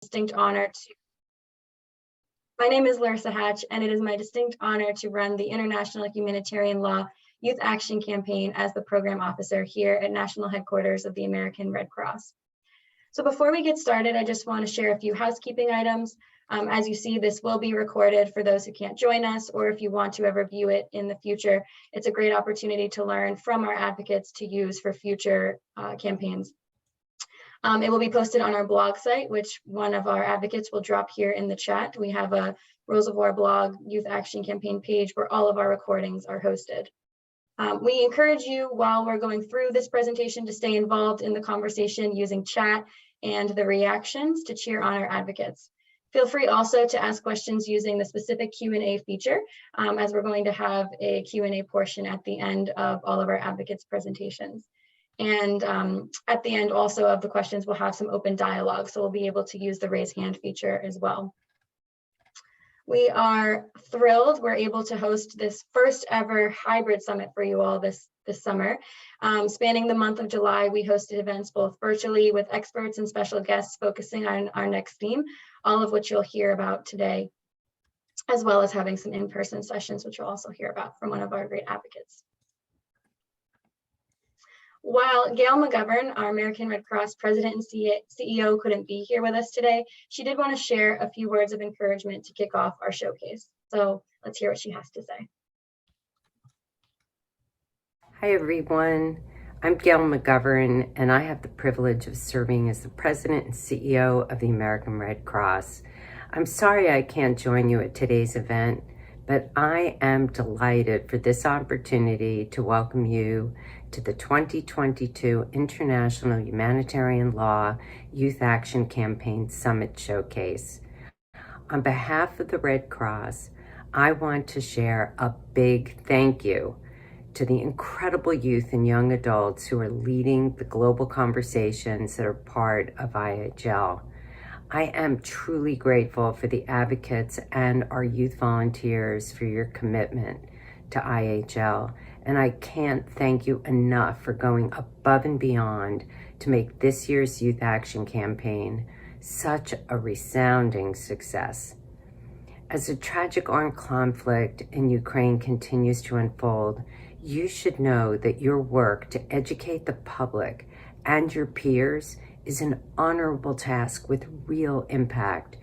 distinct honor to My name is Larissa Hatch, and it is my distinct honor to run the International Humanitarian Law Youth Action Campaign as the program officer here at National Headquarters of the American Red Cross. So before we get started, I just want to share a few housekeeping items. As you see, this will be recorded for those who can't join us, or if you want to ever view it in the future. It's a great opportunity to learn from our advocates to use for future campaigns. It will be posted on our blog site, which one of our advocates will drop here in the chat. We have a Rules of War blog Youth Action Campaign page where all of our recordings are hosted. We encourage you while we're going through this presentation to stay involved in the conversation using chat and the reactions to cheer on our advocates. Feel free also to ask questions using the specific Q&A feature, as we're going to have a Q&A portion at the end of all of our advocates' presentations. And at the end also of the questions, we'll have some open dialogue, so we'll be able to use the raise hand feature as well. We are thrilled we're able to host this first ever hybrid summit for you all this summer. Spanning the month of July, we hosted events both virtually with experts and special guests focusing on our next theme, all of which you'll hear about today, as well as having some in-person sessions, which you'll also hear about from one of our great advocates. While Gail McGovern, our American Red Cross President and CEO, couldn't be here with us today, she did want to share a few words of encouragement to kick off our showcase. So let's hear what she has to say. Hi, everyone. I'm Gail McGovern, and I have the privilege of serving as the President and CEO of the American Red Cross. I'm sorry I can't join you at today's event, but I am delighted for this opportunity to welcome you to the 2022 International Humanitarian Law Youth Action Campaign Summit Showcase. On behalf of the Red Cross, I want to share a big thank you to the incredible youth and young adults who are leading the global conversations that are part of IHL. I am truly grateful for the advocates and our youth volunteers for your commitment to IHL, and I can't thank you enough for going above and beyond to make this year's Youth Action Campaign such a resounding success. As the tragic armed conflict in Ukraine continues to unfold, you should know that your work to educate the public and your peers is an honorable task with real impact.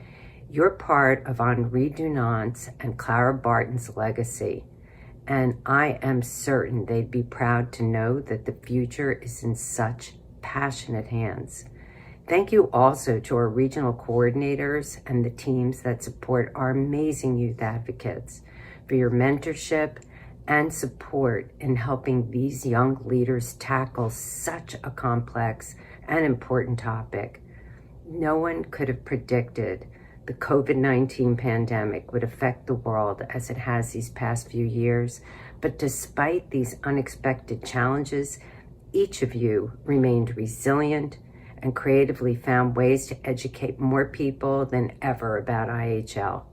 You're part of Henri Dunant's and Clara Barton's legacy, and I am certain they'd be proud to know that the future is in such passionate hands. Thank you also to our regional coordinators and the teams that support our amazing youth advocates for your mentorship and support in helping these young leaders tackle such a complex and important topic. No one could have predicted the COVID-19 pandemic would affect the world as it has these past few years, but despite these unexpected challenges, each of you remained resilient and creatively found ways to educate more people than ever about IHL.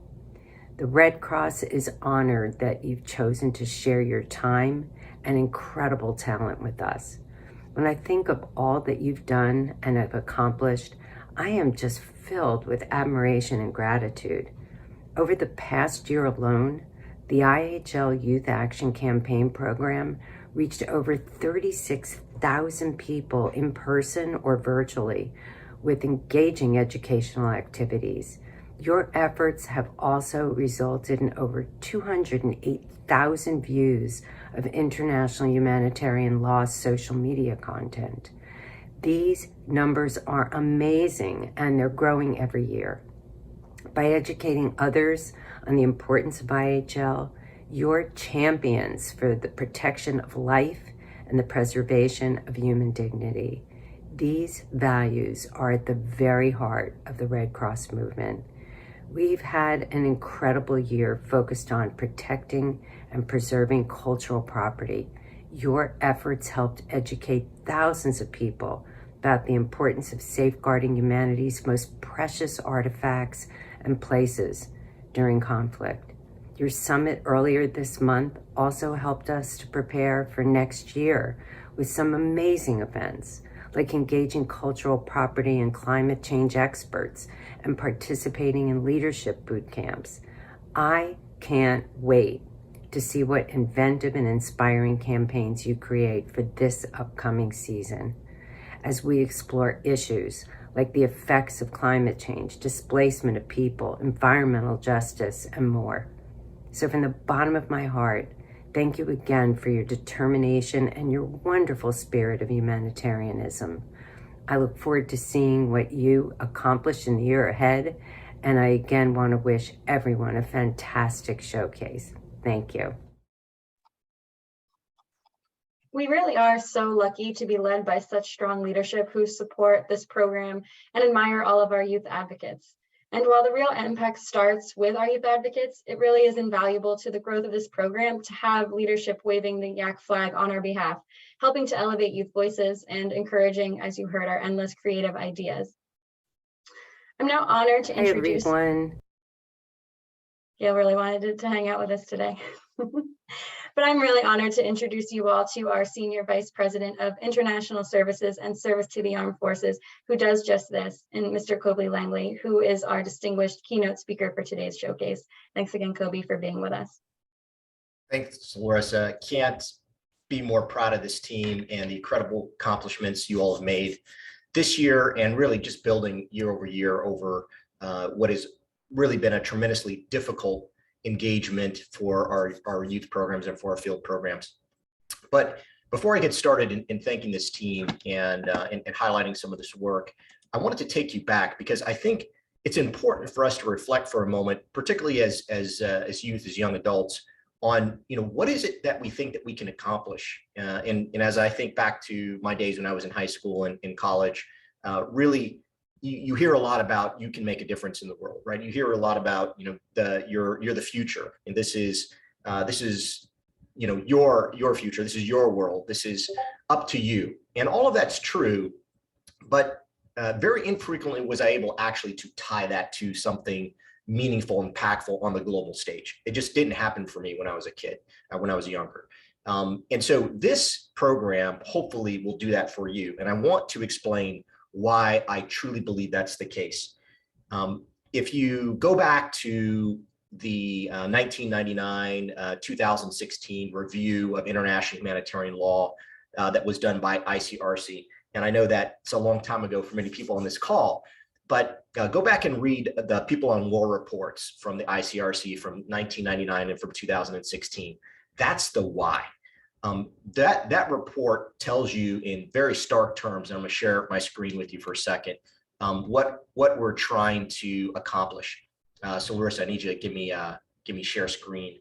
The Red Cross is honored that you've chosen to share your time and incredible talent with us. When I think of all that you've done and have accomplished, I am just filled with admiration and gratitude. Over the past year alone, the IHL Youth Action Campaign program reached over 36,000 people in person or virtually with engaging educational activities. Your efforts have also resulted in over 208,000 views of international humanitarian law social media content. These numbers are amazing, and they're growing every year. By educating others on the importance of IHL, you're champions for the protection of life and the preservation of human dignity. These values are at the very heart of the Red Cross movement. We've had an incredible year focused on protecting and preserving cultural property. Your efforts helped educate thousands of people about the importance of safeguarding humanity's most precious artifacts and places during conflict. Your summit earlier this month also helped us to prepare for next year with some amazing events, like engaging cultural property and climate change experts and participating in leadership boot camps. I can't wait to see what inventive and inspiring campaigns you create for this upcoming season as we explore issues like the effects of climate change, displacement of people, environmental justice, and more. So from the bottom of my heart, thank you again for your determination and your wonderful spirit of humanitarianism. I look forward to seeing what you accomplish in the year ahead, and I again want to wish everyone a fantastic showcase. Thank you. We really are so lucky to be led by such strong leadership who support this program and admire all of our youth advocates. And while the real impact starts with our youth advocates, it really is invaluable to the growth of this program to have leadership waving the YAC flag on our behalf, helping to elevate youth voices and encouraging, as you heard, our endless creative ideas. I'm now honored to introduce— Hey everyone. Gail really wanted to hang out with us today. But I'm really honored to introduce you all to our Senior Vice President of International Services and Service to the Armed Forces, who does just this, and Mr. Kobe Langley, who is our distinguished keynote speaker for today's showcase. Thanks again, Kobe, for being with us. Thanks, Larissa. Can't be more proud of this team and the incredible accomplishments you all have made this year, and really just building year over year over what has really been a tremendously difficult engagement for our youth programs and for our field programs. But before I get started in thanking this team and highlighting some of this work, I wanted to take you back because I think it's important for us to reflect for a moment, particularly as youth, as young adults, on what is it that we think that we can accomplish. And as I think back to my days when I was in high school and in college, really. You hear a lot about you can make a difference in the world, right? You hear a lot about you're the future, and this is your future. This is your world. This is up to you, and all of that's true. But very infrequently was I able actually to tie that to something meaningful, impactful on the global stage. It just didn't happen for me when I was a kid, when I was younger. And so this program hopefully will do that for you. And I want to explain why I truly believe that's the case. If you go back to the 1999-2016 review of international humanitarian law that was done by ICRC, and I know that's a long time ago for many people on this call, but go back and read the People on War reports from the ICRC from 1999 and from 2016. That's the why. That report tells you in very stark terms, and I'm going to share my screen with you for a second, what we're trying to accomplish. So Larissa, I need you to give me share screen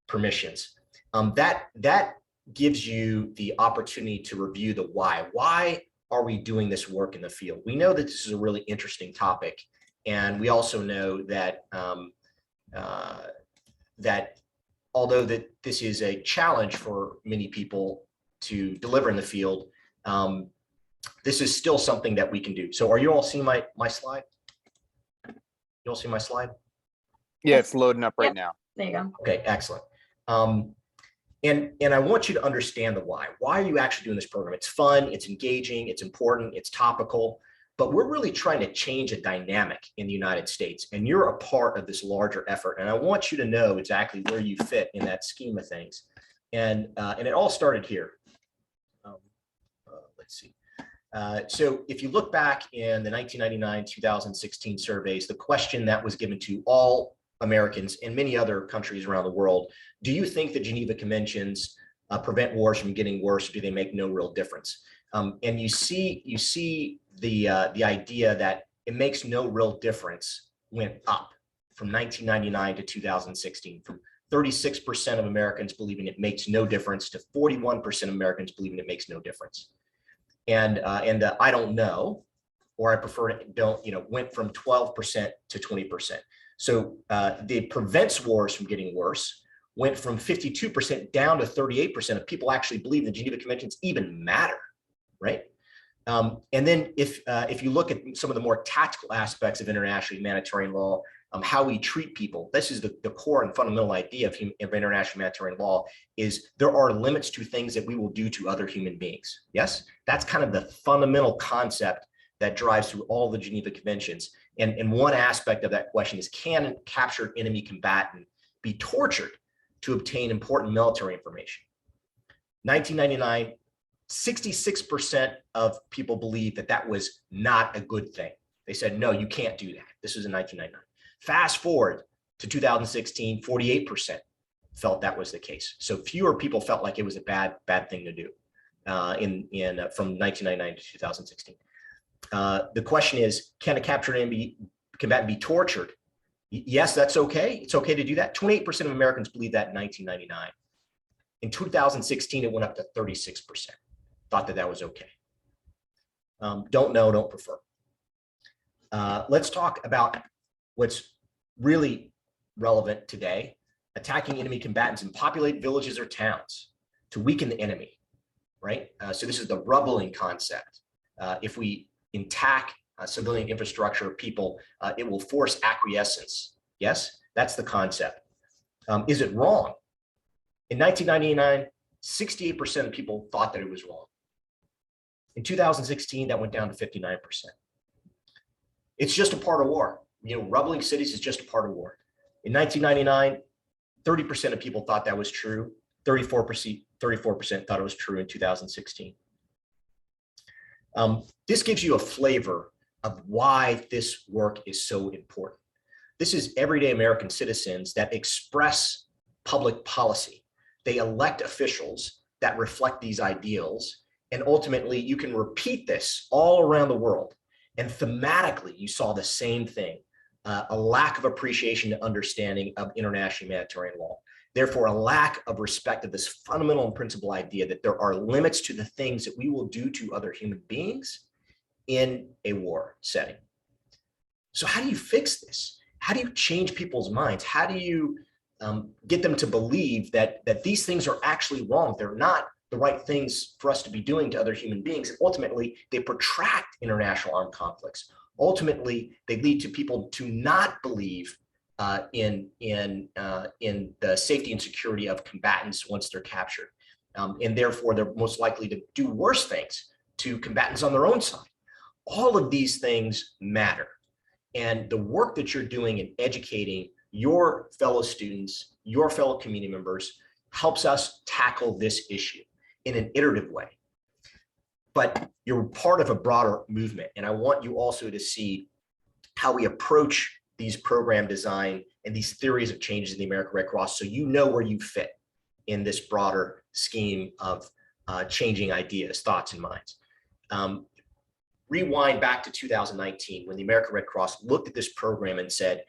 permissions. That gives you the opportunity to review the why. Why are we doing this work in the field? We know that this is a really interesting topic, and we also know that although that this is a challenge for many people to deliver in the field, this is still something that we can do. So are you all seeing my slide? You all see my slide? Yeah, it's loading up right now. There you go. Okay, excellent. And I want you to understand the why. Why are you actually doing this program? It's fun, it's engaging, it's important, it's topical, but we're really trying to change a dynamic in the United States, and you're a part of this larger effort. And I want you to know exactly where you fit in that scheme of things. And it all started here. Let's see. So if you look back in the 1999-2016 surveys, the question that was given to all Americans and many other countries around the world: do you think the Geneva Conventions prevent wars from getting worse, or do they make no real difference? And you see the idea that it makes no real difference went up from 1999 to 2016, from 36% of Americans believing it makes no difference to 41% of Americans believing it makes no difference. And I don't know, or I prefer to don't, went from 12% to 20%. So the prevents wars from getting worse went from 52% down to 38% of people actually believe the Geneva Conventions even matter, right? And then if you look at some of the more tactical aspects of international humanitarian law, how we treat people, this is the core and fundamental idea of international humanitarian law, is there are limits to things that we will do to other human beings. Yes, that's kind of the fundamental concept that drives through all the Geneva Conventions. And one aspect of that question is, can a captured enemy combatant be tortured to obtain important military information? 1999, 66% of people believed that that was not a good thing. They said, no, you can't do that. This was in 1999. Fast forward to 2016, 48% felt that was the case. So fewer people felt like it was a bad thing to do from 1999 to 2016. The question is, can a captured enemy combatant be tortured? Yes, that's okay. It's okay to do that. 28% of Americans believe that in 1999. In 2016, it went up to 36%. Thought that that was okay. Don't know, don't prefer. Let's talk about what's really relevant today: attacking enemy combatants in populated villages or towns to weaken the enemy, right? So this is the rubbling concept. If we attack civilian infrastructure, people, it will force acquiescence. Yes, that's the concept. Is it wrong? In 1999, 68% of people thought that it was wrong. In 2016, that went down to 59%. It's just a part of war. You know, rubbling cities is just a part of war. In 1999, 30% of people thought that was true. 34% thought it was true in 2016. This gives you a flavor of why this work is so important. This is everyday American citizens that express public policy. They elect officials that reflect these ideals, and ultimately you can repeat this all around the world. And thematically, you saw the same thing, a lack of appreciation and understanding of international humanitarian law. Therefore, a lack of respect of this fundamental and principal idea that there are limits to the things that we will do to other human beings in a war setting. So how do you fix this? How do you change people's minds? How do you get them to believe that these things are actually wrong? They're not the right things for us to be doing to other human beings. And ultimately, they protract international armed conflicts. Ultimately, they lead to people to not believe in the safety and security of combatants once they're captured. And therefore, they're most likely to do worse things to combatants on their own side. All of these things matter. And the work that you're doing in educating your fellow students, your fellow community members, helps us tackle this issue in an iterative way. But you're part of a broader movement. And I want you also to see how we approach these program design and these theories of changes in the American Red Cross, so you know where you fit in this broader scheme of changing ideas, thoughts, and minds. Rewind back to 2019 when the American Red Cross looked at this program and said,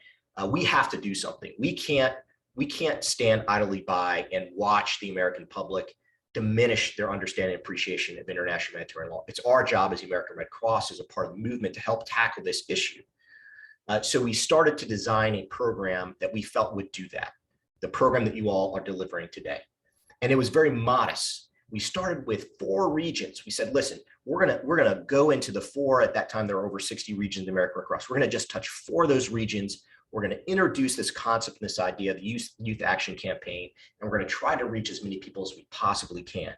we have to do something. We can't stand idly by and watch the American public diminish their understanding and appreciation of international humanitarian law. It's our job as the American Red Cross, as a part of the movement, to help tackle this issue. So we started to design a program that we felt would do that, the program that you all are delivering today. And it was very modest. We started with 4 regions. We said, listen, we're gonna go into the 4, at that time there were over 60 regions in the American Red Cross. We're gonna just touch 4 of those regions. We're gonna introduce this concept and this idea of the Youth Action Campaign, and we're gonna try to reach as many people as we possibly can.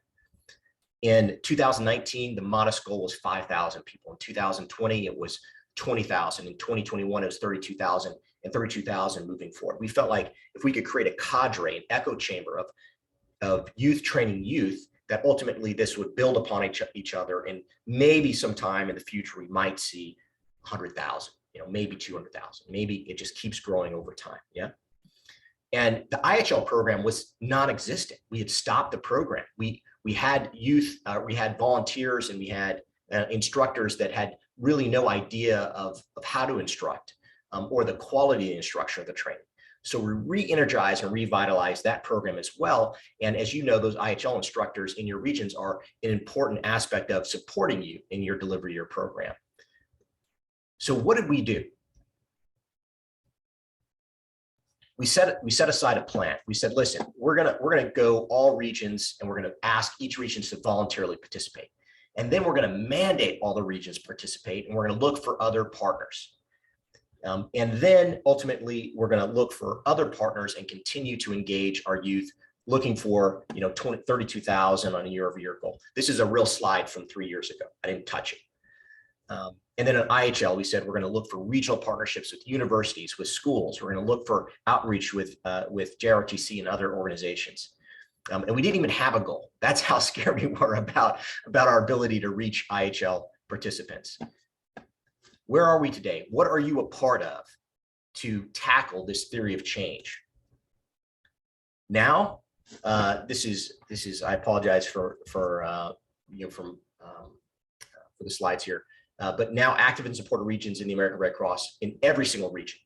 In 2019, the modest goal was 5,000 people. In 2020, it was 20,000. In 2021, it was 32,000, and 32,000 moving forward. We felt like if we could create a cadre, an echo chamber of youth training youth, that ultimately this would build upon each other, and maybe sometime in the future we might see 100,000, maybe 200,000, maybe it just keeps growing over time. Yeah. And the IHL program was non-existent. We had stopped the program. We had youth, we had volunteers, and we had instructors that had really no idea of how to instruct or the quality of the instruction of the training. So we re-energized and revitalized that program as well. And as you know, those IHL instructors in your regions are an important aspect of supporting you in your delivery of your program. So what did we do? We set aside a plan. We said, listen, we're gonna go all regions, and we're gonna ask each region to voluntarily participate. And then we're going to mandate all the regions participate, and we're going to look for other partners. And then ultimately, we're going to look for other partners and continue to engage our youth, looking for 32,000 on a year-over-year goal. This is a real slide from 3 years ago. I didn't touch it. And then at IHL, we said we're going to look for regional partnerships with universities, with schools. We're going to look for outreach with Jrotc and other organizations. And we didn't even have a goal. That's how scared we were about our ability to reach IHL participants. Where are we today? What are you a part of to tackle this theory of change? Now, this is I apologize for the slides here. But now active and supported regions in the American Red Cross in every single region,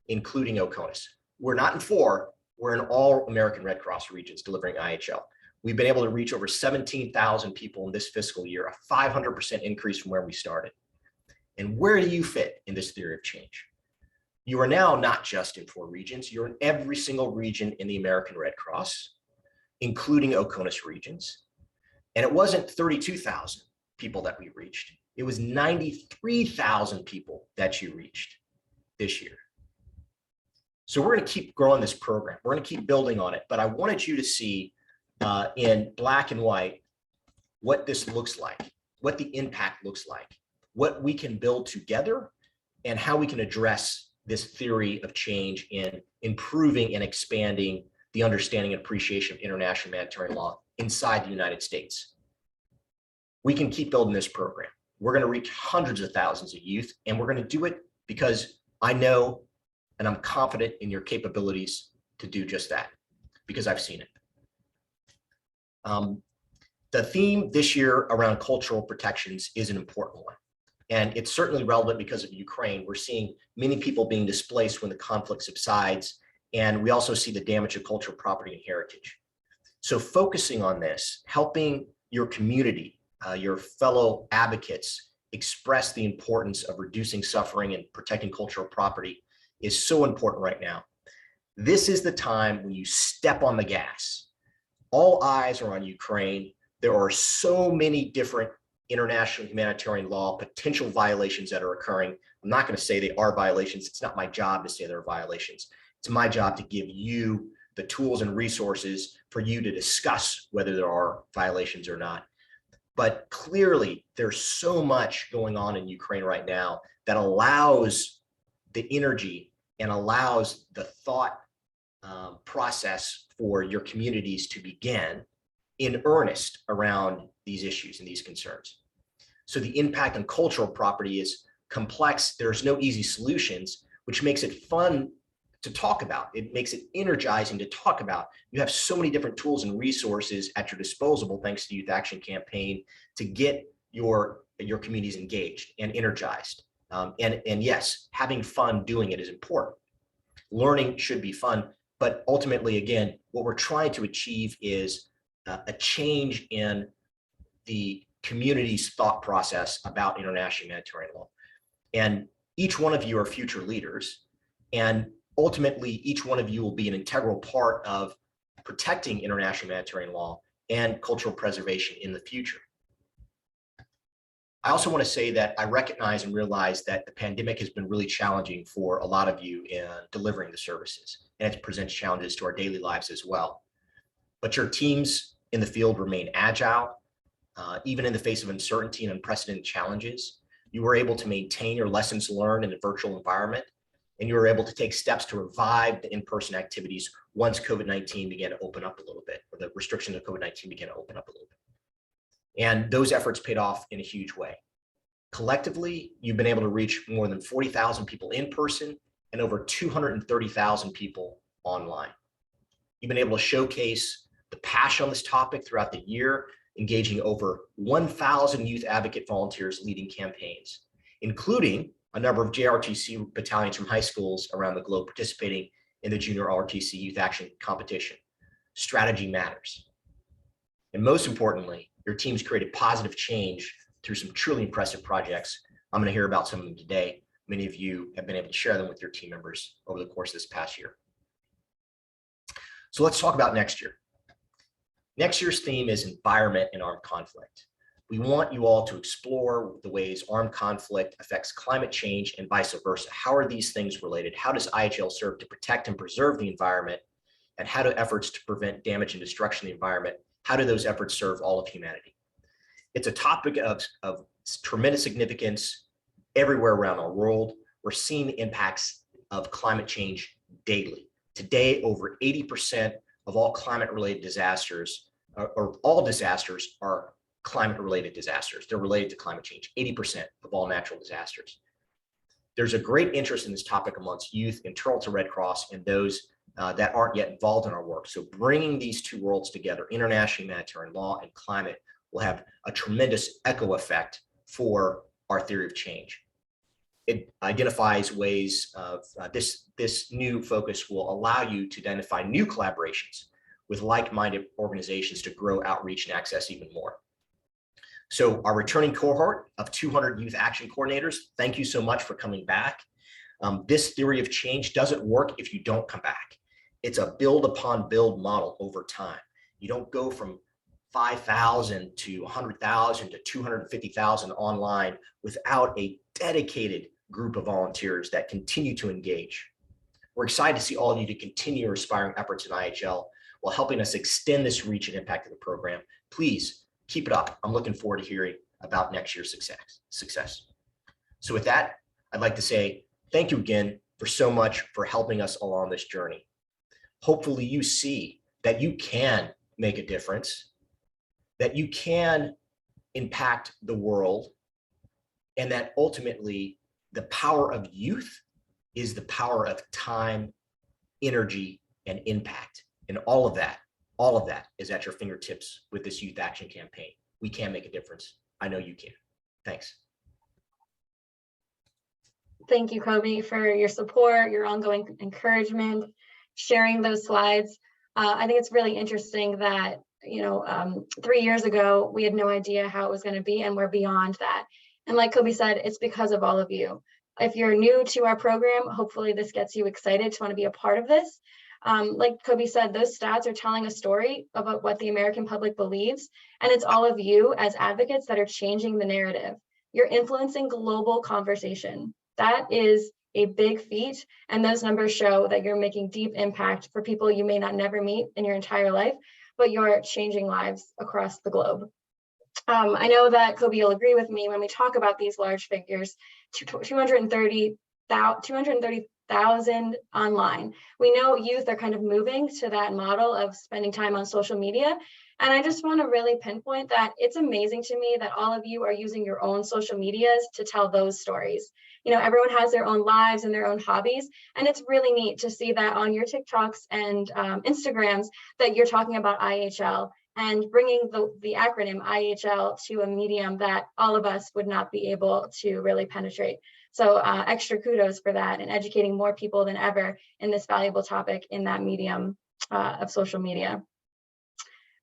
including Oconus. We're not in 4, we're in all American Red Cross regions delivering IHL. We've been able to reach over 17,000 people in this fiscal year, a 500% increase from where we started. And where do you fit in this theory of change? You are now not just in 4 regions, you're in every single region in the American Red Cross, including Oconus regions. And it wasn't 32,000 people that we reached. It was 93,000 people that you reached this year. So we're going to keep growing this program. We're going to keep building on it. But I wanted you to see in black and white what this looks like, what the impact looks like, what we can build together, and how we can address this theory of change in improving and expanding the understanding and appreciation of international humanitarian law inside the United States. We can keep building this program. We're going to reach hundreds of thousands of youth, and we're going to do it because I know and I'm confident in your capabilities to do just that, because I've seen it. The theme this year around cultural protections is an important one, and it's certainly relevant because of Ukraine. We're seeing many people being displaced when the conflict subsides, and we also see the damage of cultural property and heritage. So focusing on this, helping your community, your fellow advocates express the importance of reducing suffering and protecting cultural property is so important right now. This is the time when you step on the gas. All eyes are on Ukraine. There are so many different international humanitarian law potential violations that are occurring. I'm not going to say they are violations. It's not my job to say they're violations. It's my job to give you the tools and resources for you to discuss whether there are violations or not. But clearly, there's so much going on in Ukraine right now that allows the energy and allows the thought process for your communities to begin in earnest around these issues and these concerns. So the impact on cultural property is complex. There's no easy solutions, which makes it fun to talk about. It makes it energizing to talk about. You have so many different tools and resources at your disposal, thanks to Youth Action Campaign, to get your communities engaged and energized. And yes, having fun doing it is important. Learning should be fun, but ultimately, again, what we're trying to achieve is a change in the community's thought process about international humanitarian law. And each one of you are future leaders, and ultimately, each one of you will be an integral part of protecting international humanitarian law and cultural preservation in the future. I also want to say that I recognize and realize that the pandemic has been really challenging for a lot of you in delivering the services, and it presents challenges to our daily lives as well. But your teams in the field remain agile, even in the face of uncertainty and unprecedented challenges. You were able to maintain your lessons learned in a virtual environment, and you were able to take steps to revive the in-person activities once COVID-19 began to open up a little bit, or the restrictions of COVID-19 began to open up a little bit. And those efforts paid off in a huge way. Collectively, you've been able to reach more than 40,000 people in person and over 230,000 people online. You've been able to showcase the passion on this topic throughout the year, engaging over 1,000 youth advocate volunteers leading campaigns, including a number of JRTC battalions from high schools around the globe participating in the Junior RTC Youth Action Competition. Strategy matters. And most importantly, your team's created positive change through some truly impressive projects. I'm going to hear about some of them today. Many of you have been able to share them with your team members over the course of this past year. So let's talk about next year. Next year's theme is environment and armed conflict. We want you all to explore the ways armed conflict affects climate change and vice versa. How are these things related? How does IHL serve to protect and preserve the environment? And how do efforts to prevent damage and destruction of the environment, how do those efforts serve all of humanity? It's a topic of tremendous significance everywhere around our world. We're seeing the impacts of climate change daily. Today, over 80% of all climate-related disasters, or all disasters, are climate-related disasters. They're related to climate change, 80% of all natural disasters. There's a great interest in this topic amongst youth internal to Red Cross and those that aren't yet involved in our work. So bringing these two worlds together, international humanitarian law and climate, will have a tremendous echo effect for our theory of change. It identifies ways of this new focus will allow you to identify new collaborations with like-minded organizations to grow outreach and access even more. So our returning cohort of 200 youth action coordinators, thank you so much for coming back. This theory of change doesn't work if you don't come back. It's a build upon build model over time. You don't go from 5,000 to 100,000 to 250,000 online without a dedicated group of volunteers that continue to engage. We're excited to see all of you to continue your aspiring efforts in IHL while helping us extend this reach and impact of the program. Please keep it up. I'm looking forward to hearing about next year's success. So with that, I'd like to say thank you again for so much for helping us along this journey. Hopefully you see that you can make a difference, that you can impact the world, and that ultimately the power of youth is the power of time, energy, and impact. And all of that is at your fingertips with this youth action campaign. We can make a difference. I know you can. Thanks. Thank you, Kobe, for your support, your ongoing encouragement, sharing those slides. I think it's really interesting that, 3 years ago, we had no idea how it was going to be, and we're beyond that. And like Kobe said, it's because of all of you. If you're new to our program, hopefully this gets you excited to want to be a part of this. Like Kobe said, those stats are telling a story about what the American public believes, and it's all of you as advocates that are changing the narrative. You're influencing global conversation. That is a big feat, and those numbers show that you're making deep impact for people you may not never meet in your entire life, but you're changing lives across the globe. I know that Kobe will agree with me when we talk about these large figures, 230,000 online. We know youth are kind of moving to that model of spending time on social media. And I just want to really pinpoint that it's amazing to me that all of you are using your own social medias to tell those stories. Everyone has their own lives and their own hobbies. And it's really neat to see that on your TikToks and Instagrams that you're talking about IHL and bringing the acronym IHL to a medium that all of us would not be able to really penetrate. So extra kudos for that and educating more people than ever in this valuable topic in that medium of social media.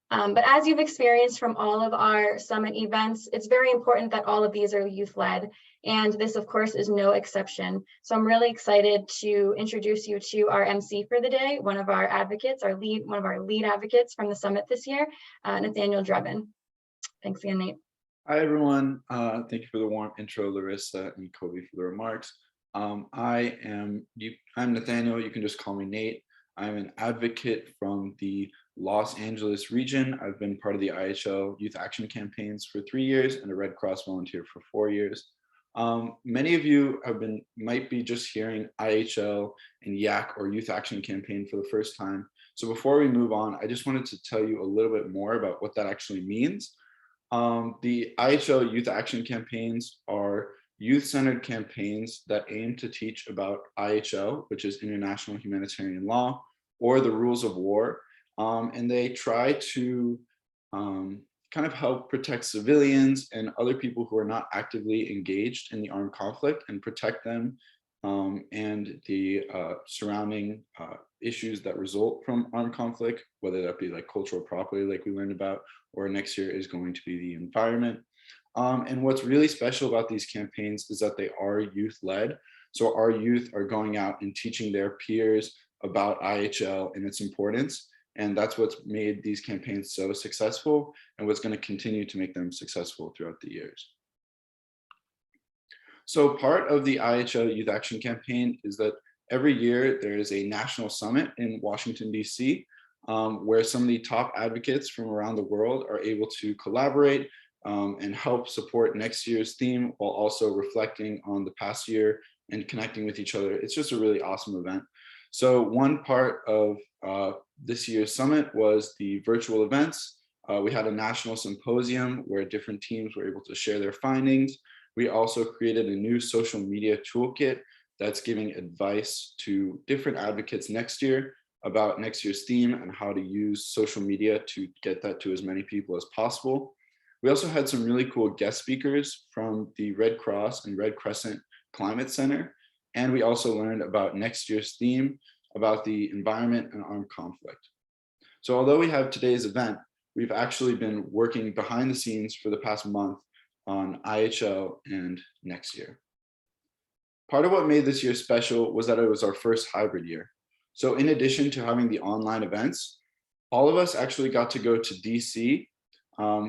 But as you've experienced from all of our summit events, it's very important that all of these are youth-led, and this, of course, is no exception. So I'm really excited to introduce you to our MC for the day, one of our advocates, one of our lead advocates from the summit this year, Nathaniel Drebin. Thanks again, Nate. Hi, everyone. Thank you for the warm intro, Larissa and Kobe, for the remarks. I'm Nathaniel. You can just call me Nate. I'm an advocate from the Los Angeles region. I've been part of the IHL Youth Action Campaigns for 3 years and a Red Cross volunteer for 4 years. Many of you might be just hearing IHL and YAC, or Youth Action Campaign, for the first time. So before we move on, I just wanted to tell you a little bit more about what that actually means. The IHL Youth Action Campaigns are youth-centered campaigns that aim to teach about IHL, which is International Humanitarian Law, or the rules of war. And they try to kind of help protect civilians and other people who are not actively engaged in the armed conflict, and protect them and the surrounding issues that result from armed conflict, whether that be like cultural property, like we learned about, or next year is going to be the environment. And what's really special about these campaigns is that they are youth-led. So our youth are going out and teaching their peers about IHL and its importance. And that's what's made these campaigns so successful and what's going to continue to make them successful throughout the years. So part of the IHL Youth Action Campaign is that every year there is a national summit in Washington, D.C., where some of the top advocates from around the world are able to collaborate and help support next year's theme while also reflecting on the past year and connecting with each other. It's just a really awesome event. So one part of this year's summit was the virtual events. We had a national symposium where different teams were able to share their findings. We also created a new social media toolkit that's giving advice to different advocates next year about next year's theme and how to use social media to get that to as many people as possible. We also had some really cool guest speakers from the Red Cross and Red Crescent Climate Center. And we also learned about next year's theme, about the environment and armed conflict. So although we have today's event, we've actually been working behind the scenes for the past month on IHL and next year. Part of what made this year special was that it was our first hybrid year. So in addition to having the online events, all of us actually got to go to DC,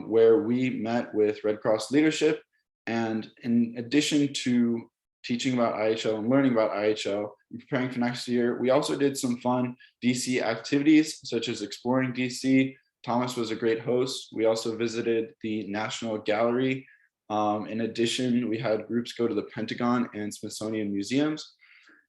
where we met with Red Cross leadership. And in addition to teaching about IHL and learning about IHL and preparing for next year, we also did some fun DC activities, such as exploring DC. Thomas was a great host. We also visited the National Gallery. In addition, we had groups go to the Pentagon and Smithsonian museums.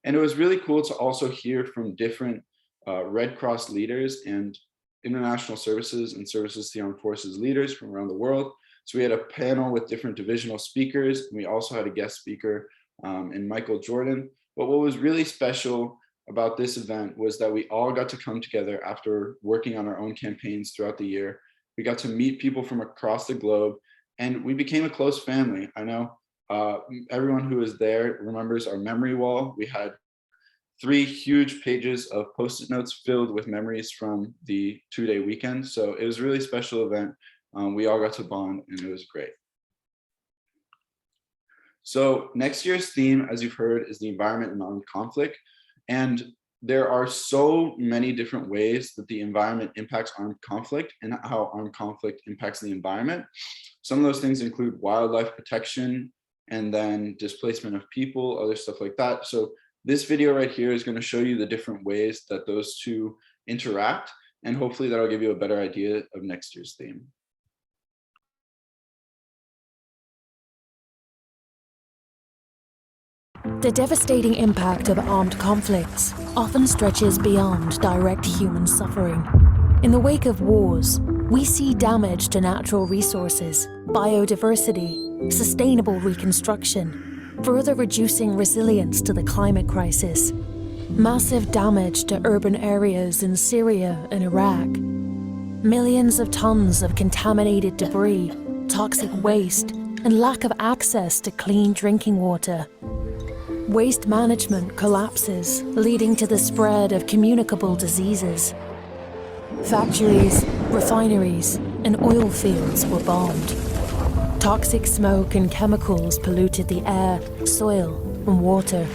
And it was really cool to also hear from different Red Cross leaders and international services and services to the armed forces leaders from around the world. So we had a panel with different divisional speakers. And we also had a guest speaker in Michael Jordan. But what was really special about this event was that we all got to come together after working on our own campaigns throughout the year. We got to meet people from across the globe, and we became a close family. I know everyone who was there remembers our memory wall. We had 3 huge pages of Post-it notes filled with memories from the 2-day weekend. So it was a really special event. We all got to bond, and it was great. So next year's theme, as you've heard, is the environment and armed conflict. And there are so many different ways that the environment impacts armed conflict and how armed conflict impacts the environment. Some of those things include wildlife protection and then displacement of people, other stuff like that. So this video right here is going to show you the different ways that those two interact, and hopefully that'll give you a better idea of next year's theme. The devastating impact of armed conflicts often stretches beyond direct human suffering. In the wake of wars, we see damage to natural resources, biodiversity, sustainable reconstruction, further reducing resilience to the climate crisis. Massive damage to urban areas in Syria and Iraq. Millions of tons of contaminated debris, toxic waste, and lack of access to clean drinking water. Waste management collapses, leading to the spread of communicable diseases. Factories, refineries, and oil fields were bombed. Toxic smoke and chemicals polluted the air, soil, and water.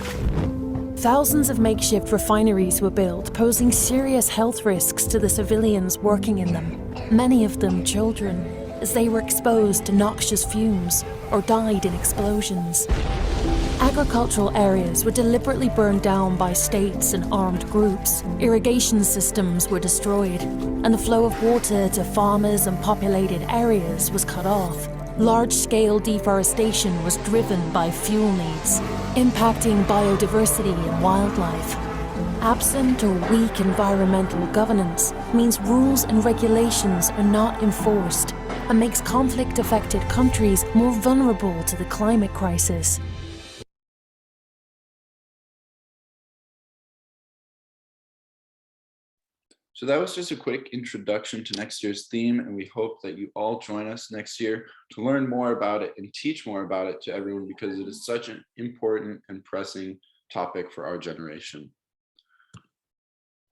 Thousands of makeshift refineries were built, posing serious health risks to the civilians working in them, many of them children, as they were exposed to noxious fumes or died in explosions. Agricultural areas were deliberately burned down by states and armed groups. Irrigation systems were destroyed, and the flow of water to farmers and populated areas was cut off. Large-scale deforestation was driven by fuel needs, impacting biodiversity and wildlife. Absent or weak environmental governance means rules and regulations are not enforced and makes conflict-affected countries more vulnerable to the climate crisis. So that was just a quick introduction to next year's theme, and we hope that you all join us next year to learn more about it and teach more about it to everyone, because it is such an important and pressing topic for our generation.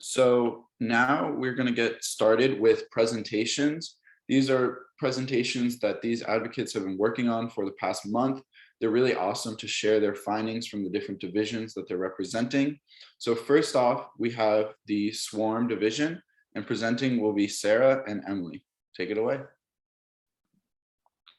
So now we're going to get started with presentations. These are presentations that these advocates have been working on for the past month. They're really awesome to share their findings from the different divisions that they're representing. So first off, we have the Swarm division. And presenting will be Sarah and Emily. Take it away.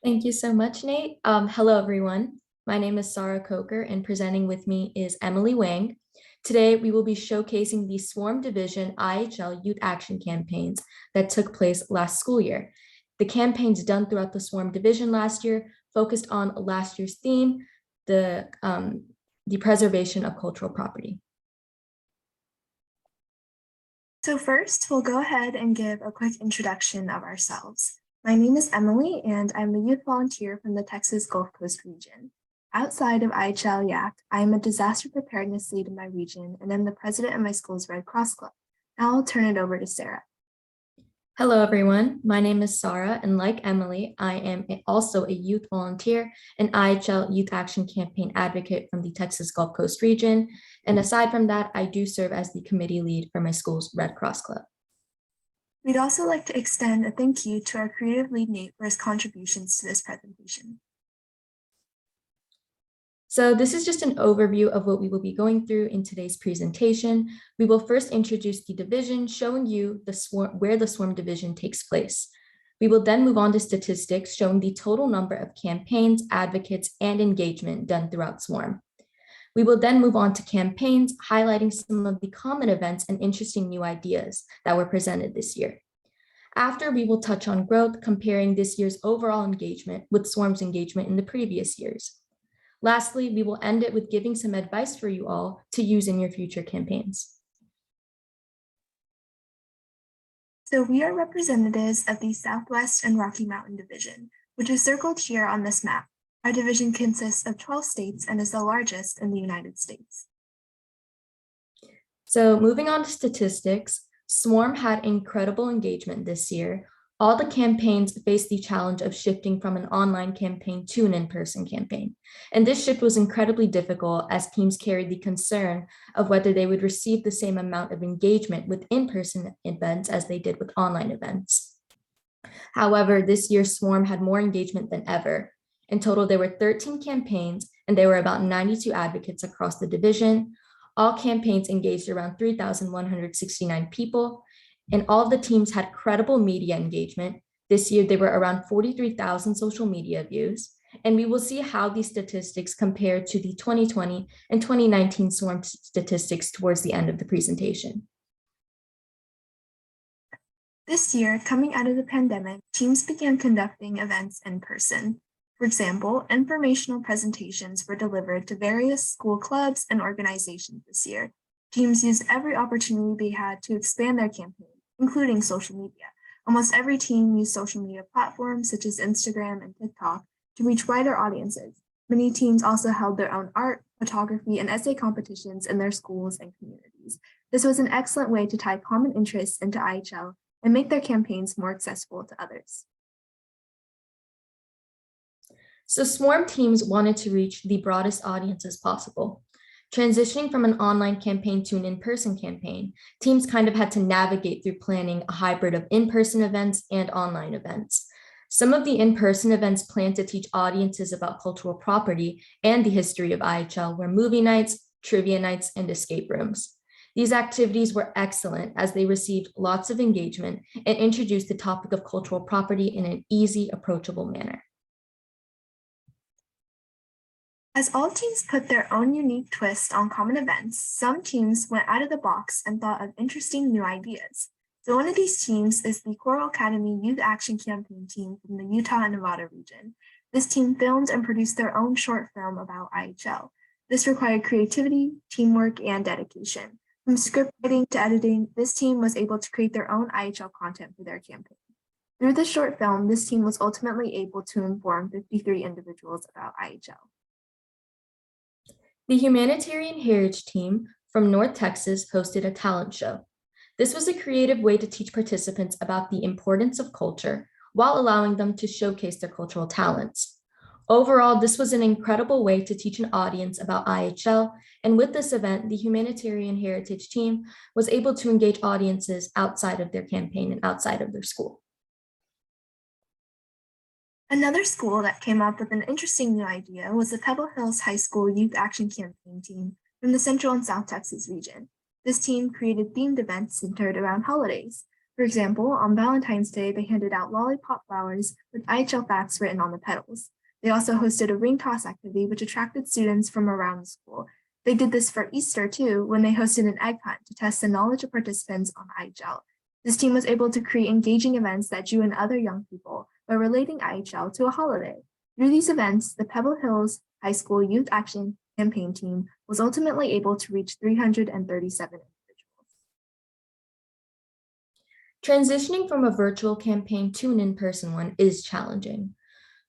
Thank you so much, Nate. Hello, everyone. My name is Sarah Coker, and presenting with me is Emily Wang. Today, we will be showcasing the Swarm Division IHL Youth Action campaigns that took place last school year. The campaigns done throughout the Swarm Division last year focused on last year's theme, the preservation of cultural property. So first, we'll go ahead and give a quick introduction of ourselves. My name is Emily, and I'm a youth volunteer from the Texas Gulf Coast region. Outside of IHL YAC, I am a disaster preparedness lead in my region, and I'm the president of my school's Red Cross Club. Now I'll turn it over to Sarah. Hello, everyone. My name is Sarah, and like Emily, I am also a youth volunteer and IHL Youth Action Campaign advocate from the Texas Gulf Coast region. And aside from that, I do serve as the committee lead for my school's Red Cross Club. We'd also like to extend a thank you to our creative lead, Nate, for his contributions to this presentation. So this is just an overview of what we will be going through in today's presentation. We will first introduce the division, showing you where the Swarm Division takes place. We will then move on to statistics, showing the total number of campaigns, advocates, and engagement done throughout Swarm. We will then move on to campaigns, highlighting some of the common events and interesting new ideas that were presented this year. After, we will touch on growth, comparing this year's overall engagement with Swarm's engagement in the previous years. Lastly, we will end it with giving some advice for you all to use in your future campaigns. So we are representatives of the Southwest and Rocky Mountain Division, which is circled here on this map. Our division consists of 12 states and is the largest in the United States. So moving on to statistics, Swarm had incredible engagement this year. All the campaigns faced the challenge of shifting from an online campaign to an in-person campaign. And this shift was incredibly difficult as teams carried the concern of whether they would receive the same amount of engagement with in-person events as they did with online events. However, this year Swarm had more engagement than ever. In total, there were 13 campaigns and there were about 92 advocates across the division. All campaigns engaged around 3,169 people. And all of the teams had credible media engagement. This year, there were around 43,000 social media views. And we will see how these statistics compare to the 2020 and 2019 Swarm statistics towards the end of the presentation. This year, coming out of the pandemic, teams began conducting events in person. For example, informational presentations were delivered to various school clubs and organizations this year. Teams used every opportunity they had to expand their campaign, including social media. Almost every team used social media platforms such as Instagram and TikTok to reach wider audiences. Many teams also held their own art, photography, and essay competitions in their schools and communities. This was an excellent way to tie common interests into IHL and make their campaigns more accessible to others. So Swarm teams wanted to reach the broadest audiences possible. Transitioning from an online campaign to an in-person campaign, teams kind of had to navigate through planning a hybrid of in-person events and online events. Some of the in-person events planned to teach audiences about cultural property and the history of IHL were movie nights, trivia nights, and escape rooms. These activities were excellent as they received lots of engagement and introduced the topic of cultural property in an easy, approachable manner. As all teams put their own unique twist on common events, some teams went out of the box and thought of interesting new ideas. So one of these teams is the Coral Academy Youth Action Campaign team from the Utah and Nevada region. This team filmed and produced their own short film about IHL. This required creativity, teamwork, and dedication. From script writing to editing, this team was able to create their own IHL content for their campaign. Through the short film, this team was ultimately able to inform 53 individuals about IHL. The Humanitarian Heritage team from North Texas hosted a talent show. This was a creative way to teach participants about the importance of culture while allowing them to showcase their cultural talents. Overall, this was an incredible way to teach an audience about IHL, and with this event, the Humanitarian Heritage team was able to engage audiences outside of their campaign and outside of their school. Another school that came up with an interesting new idea was the Pebble Hills High School Youth Action Campaign team from the Central and South Texas region. This team created themed events centered around holidays. For example, on Valentine's Day, they handed out lollipop flowers with IHL facts written on the petals. They also hosted a ring toss activity, which attracted students from around the school. They did this for Easter too, when they hosted an egg hunt to test the knowledge of participants on IHL. This team was able to create engaging events that drew in other young people by relating IHL to a holiday. Through these events, the Pebble Hills High School Youth Action Campaign team was ultimately able to reach 337 individuals. Transitioning from a virtual campaign to an in-person one is challenging.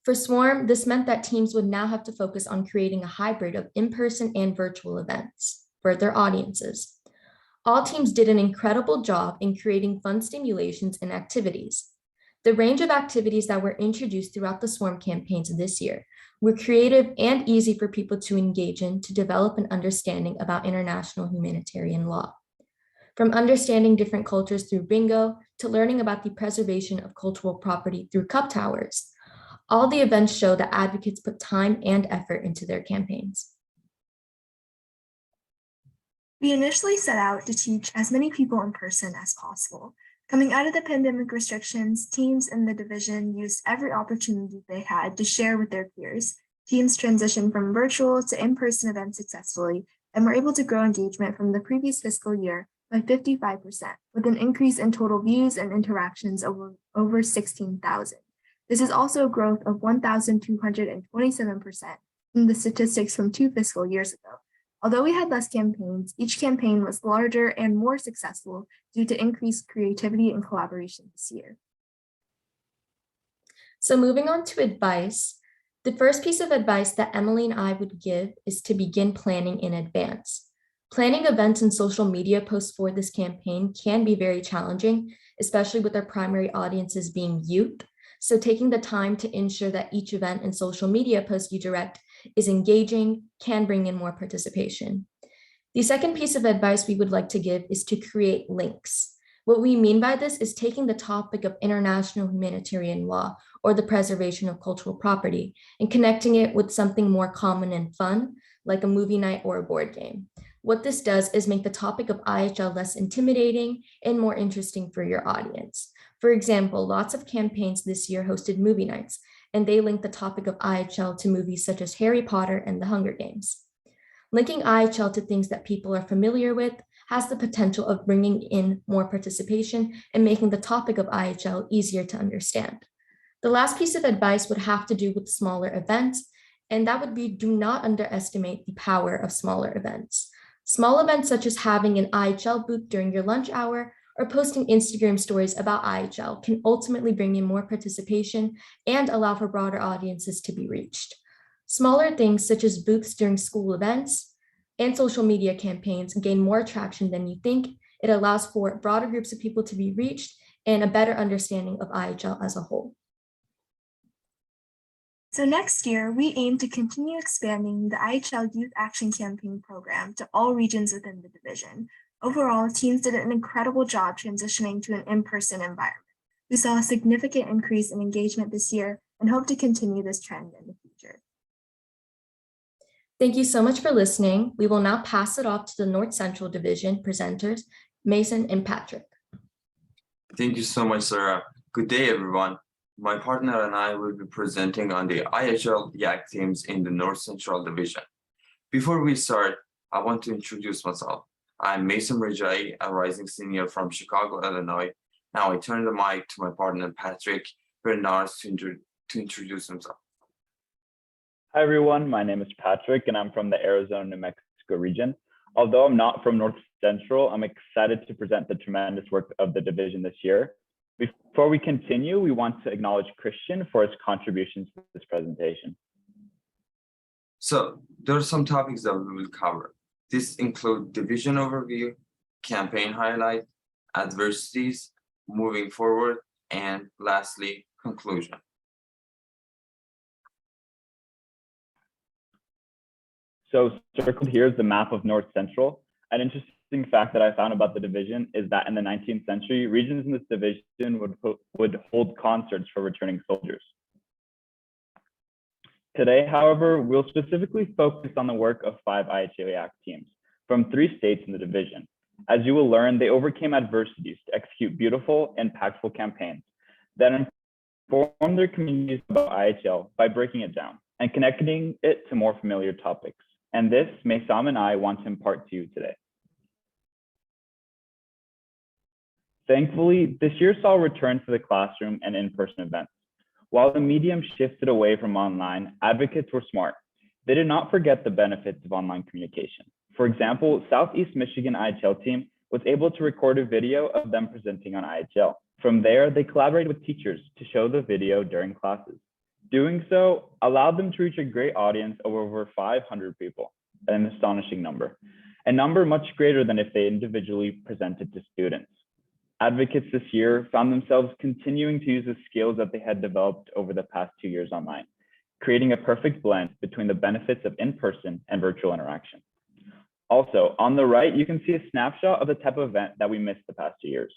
For Swarm, this meant that teams would now have to focus on creating a hybrid of in-person and virtual events for their audiences. All teams did an incredible job in creating fun stimulations and activities. The range of activities that were introduced throughout the Swarm campaigns this year were creative and easy for people to engage in to develop an understanding about international humanitarian law. From understanding different cultures through bingo to learning about the preservation of cultural property through cup towers, all the events show that advocates put time and effort into their campaigns. We initially set out to teach as many people in person as possible. Coming out of the pandemic restrictions, teams in the division used every opportunity they had to share with their peers. Teams transitioned from virtual to in-person events successfully and were able to grow engagement from the previous fiscal year by 55%, with an increase in total views and interactions over 16,000. This is also a growth of 1,227% from the statistics from 2 fiscal years ago. Although we had less campaigns, each campaign was larger and more successful due to increased creativity and collaboration this year. So moving on to advice, the first piece of advice that Emily and I would give is to begin planning in advance. Planning events and social media posts for this campaign can be very challenging, especially with our primary audiences being youth. So taking the time to ensure that each event and social media post you direct is engaging can bring in more participation. The second piece of advice we would like to give is to create links. What we mean by this is taking the topic of international humanitarian law or the preservation of cultural property and connecting it with something more common and fun, like a movie night or a board game. What this does is make the topic of IHL less intimidating and more interesting for your audience. For example, lots of campaigns this year hosted movie nights, and they linked the topic of IHL to movies such as Harry Potter and The Hunger Games. Linking IHL to things that people are familiar with has the potential of bringing in more participation and making the topic of IHL easier to understand. The last piece of advice would have to do with smaller events, and that would be do not underestimate the power of smaller events. Small events such as having an IHL booth during your lunch hour or posting Instagram stories about IHL can ultimately bring in more participation and allow for broader audiences to be reached. Smaller things such as booths during school events and social media campaigns gain more traction than you think. It allows for broader groups of people to be reached and a better understanding of IHL as a whole. So next year, we aim to continue expanding the IHL Youth Action Campaign program to all regions within the division. Overall, teams did an incredible job transitioning to an in-person environment. We saw a significant increase in engagement this year and hope to continue this trend in the future. Thank you so much for listening. We will now pass it off to the North Central Division presenters, Mason and Patrick. Thank you so much, Sarah. Good day, everyone. My partner and I will be presenting on the IHL YAC teams in the North Central Division. Before we start, I want to introduce myself. I'm Mason Rajai, a rising senior from Chicago, Illinois. Now I turn the mic to my partner, Patrick Bernard, to introduce himself. Hi, everyone. My name is Patrick, and I'm from the Arizona, New Mexico region. Although I'm not from North Central, I'm excited to present the tremendous work of the division this year. Before we continue, we want to acknowledge Christian for his contributions to this presentation. So there are some topics that we will cover. This include division overview, campaign highlight, adversities, moving forward, and lastly, conclusion. So circled here is the map of North Central. An interesting fact that I found about the division is that in the 19th century, regions in this division would hold concerts for returning soldiers. Today, however, we'll specifically focus on the work of 5 IHL YAC teams from 3 states in the division. As you will learn, they overcame adversities to execute beautiful, impactful campaigns that inform their communities about IHL by breaking it down and connecting it to more familiar topics. And this, Maysam and I want to impart to you today. Thankfully, this year saw a return to the classroom and in-person events. While the medium shifted away from online, advocates were smart. They did not forget the benefits of online communication. For example, Southeast Michigan IHL team was able to record a video of them presenting on IHL. From there, they collaborated with teachers to show the video during classes. Doing so allowed them to reach a great audience of over 500 people, an astonishing number, a number much greater than if they individually presented to students. Advocates this year found themselves continuing to use the skills that they had developed over the past 2 years online, creating a perfect blend between the benefits of in-person and virtual interaction. Also, on the right, you can see a snapshot of the type of event that we missed the past 2 years.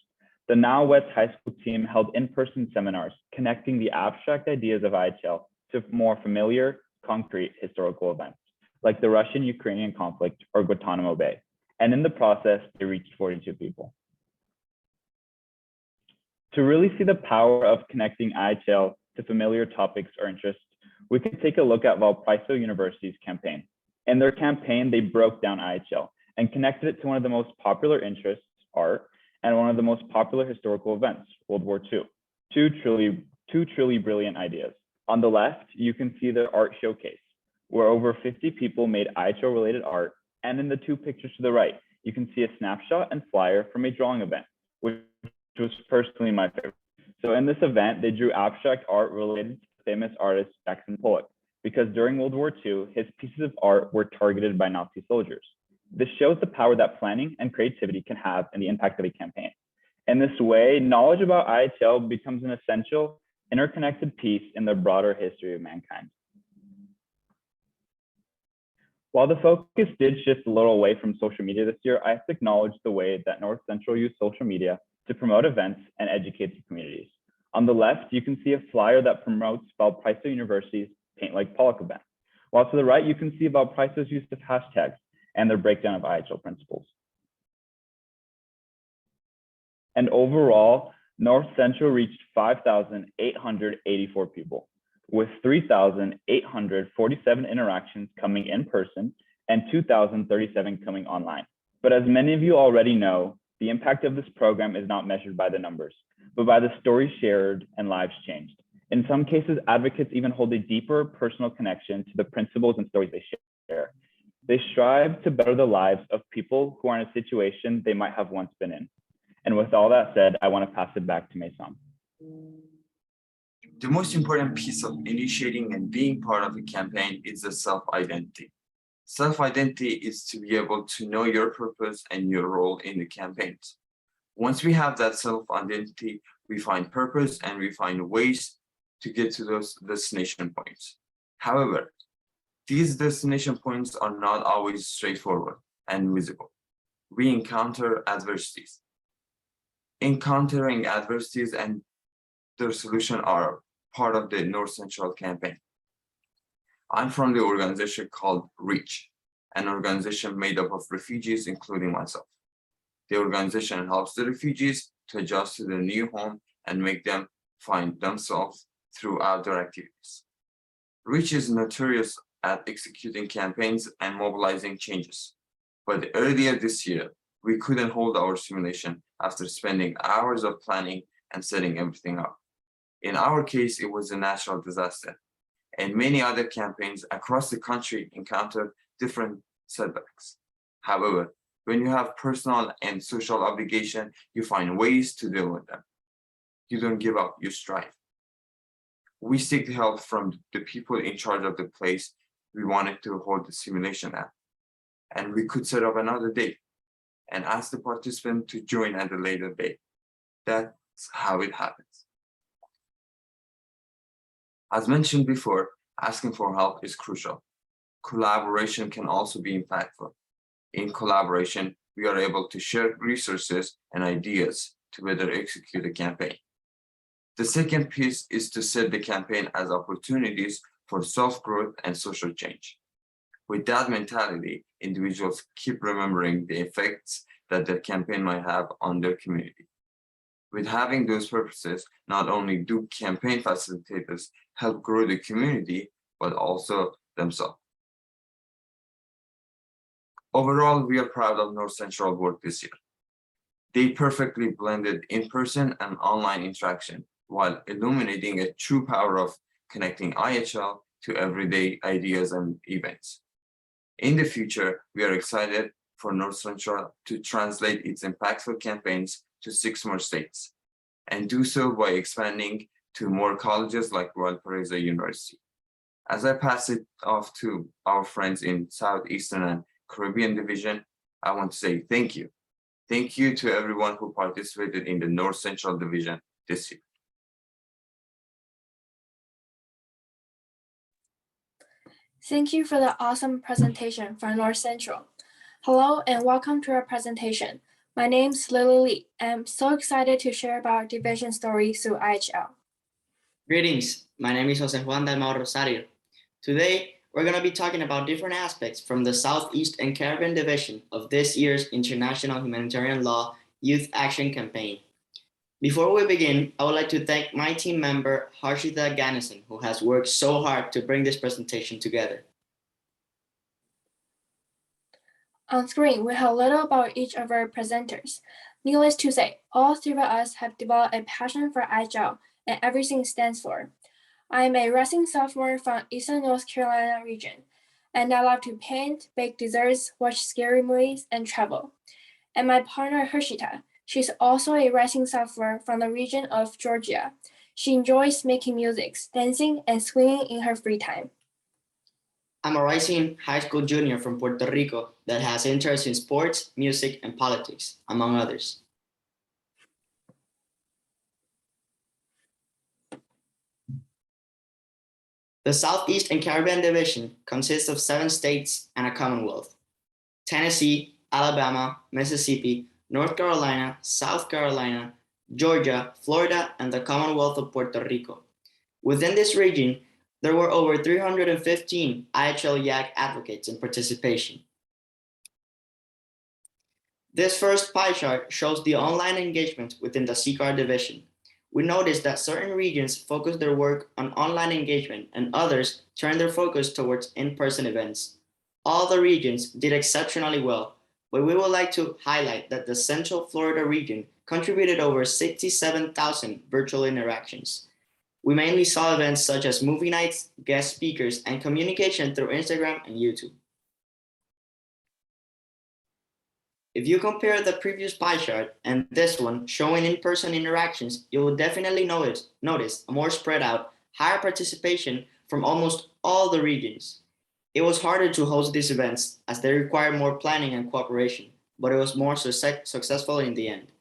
The Now West High School team held in-person seminars connecting the abstract ideas of IHL to more familiar, concrete historical events, like the Russian-Ukrainian conflict or Guantanamo Bay. And in the process, they reached 42 people. To really see the power of connecting IHL to familiar topics or interests, we can take a look at Valparaiso University's campaign. In their campaign, they broke down IHL and connected it to one of the most popular interests, art, and one of the most popular historical events, World War II. Two truly brilliant ideas. On the left, you can see the art showcase, where over 50 people made IHL-related art, and in the two pictures to the right, you can see a snapshot and flyer from a drawing event, which was personally my favorite. So in this event, they drew abstract art related to famous artist Jackson Pollock, because during World War II, his pieces of art were targeted by Nazi soldiers. This shows the power that planning and creativity can have in the impact of a campaign. In this way, knowledge about IHL becomes an essential, interconnected piece in the broader history of mankind. While the focus did shift a little away from social media this year, I have to acknowledge the way that North Central used social media to promote events and educate the communities. On the left, you can see a flyer that promotes Valparaiso University's Paint Like Pollock event, while to the right, you can see Valparaiso's use of hashtags and their breakdown of IHL principles. And overall, North Central reached 5,884 people, with 3,847 interactions coming in person and 2,037 coming online. But as many of you already know, the impact of this program is not measured by the numbers, but by the stories shared and lives changed. In some cases, advocates even hold a deeper personal connection to the principles and stories they share. They strive to better the lives of people who are in a situation they might have once been in. And with all that said, I want to pass it back to Maysam. The most important piece of initiating and being part of a campaign is the self-identity. Self-identity is to be able to know your purpose and your role in the campaigns. Once we have that self-identity, we find purpose and we find ways to get to those destination points. However, these destination points are not always straightforward and visible. We encounter adversities. Encountering adversities and their solution are part of the North Central campaign. I'm from the organization called Jrotc, an organization made up of refugees, including myself. The organization helps the refugees to adjust to their new home and make them find themselves through outdoor activities. Jrotc is notorious at executing campaigns and mobilizing changes. But earlier this year, we couldn't hold our simulation after spending hours of planning and setting everything up. In our case, it was a natural disaster, and many other campaigns across the country encountered different setbacks. However, when you have personal and social obligation, you find ways to deal with them. You don't give up, you strive. We seek help from the people in charge of the place we wanted to hold the simulation at. And we could set up another date and ask the participant to join at a later date. That's how it happens. As mentioned before, asking for help is crucial. Collaboration can also be impactful. In collaboration, we are able to share resources and ideas to better execute a campaign. The second piece is to set the campaign as opportunities for self-growth and social change. With that mentality, individuals keep remembering the effects that the campaign might have on their community. With having those purposes, not only do campaign facilitators help grow the community, but also themselves. Overall, we are proud of North Central work this year. They perfectly blended in-person and online interaction while illuminating a true power of connecting IHL to everyday ideas and events. In the future, we are excited for North Central to translate its impactful campaigns to 6 more states, and do so by expanding to more colleges like Valparaiso University. As I pass it off to our friends in Southeastern and Caribbean Division, I want to say thank you. Thank you to everyone who participated in the North Central Division this year. Thank you for the awesome presentation from North Central. Hello and welcome to our presentation. My name is Lily Lee. I'm so excited to share about our division story through IHL. Greetings, my name is Jose Juan Dalmau Rosario. Today, we're going to be talking about different aspects from the Southeast and Caribbean Division of this year's International Humanitarian Law Youth Action Campaign. Before we begin, I would like to thank my team member, Harshita Ganesan, who has worked so hard to bring this presentation together. On screen, we have a little about each of our presenters. Needless to say, all 3 of us have developed a passion for IHL and everything it stands for. I am a rising sophomore from Eastern North Carolina region, and I love to paint, bake desserts, watch scary movies, and travel. And my partner, Harshita, she's also a rising sophomore from the region of Georgia. She enjoys making music, dancing, and swinging in her free time. I'm a rising high school junior from Puerto Rico that has interests in sports, music, and politics, among others. The Southeast and Caribbean Division consists of 7 states and a Commonwealth: Tennessee, Alabama, Mississippi, North Carolina, South Carolina, Georgia, Florida, and the Commonwealth of Puerto Rico. Within this region, there were over 315 IHL YAC advocates in participation. This first pie chart shows the online engagement within the CCAR division. We noticed that certain regions focus their work on online engagement and others turn their focus towards in-person events. All the regions did exceptionally well, but we would like to highlight that the Central Florida region contributed over 67,000 virtual interactions. We mainly saw events such as movie nights, guest speakers, and communication through Instagram and YouTube. If you compare the previous pie chart and this one showing in-person interactions, you will definitely notice a more spread out, higher participation from almost all the regions. It was harder to host these events as they require more planning and cooperation, but it was more successful in the end.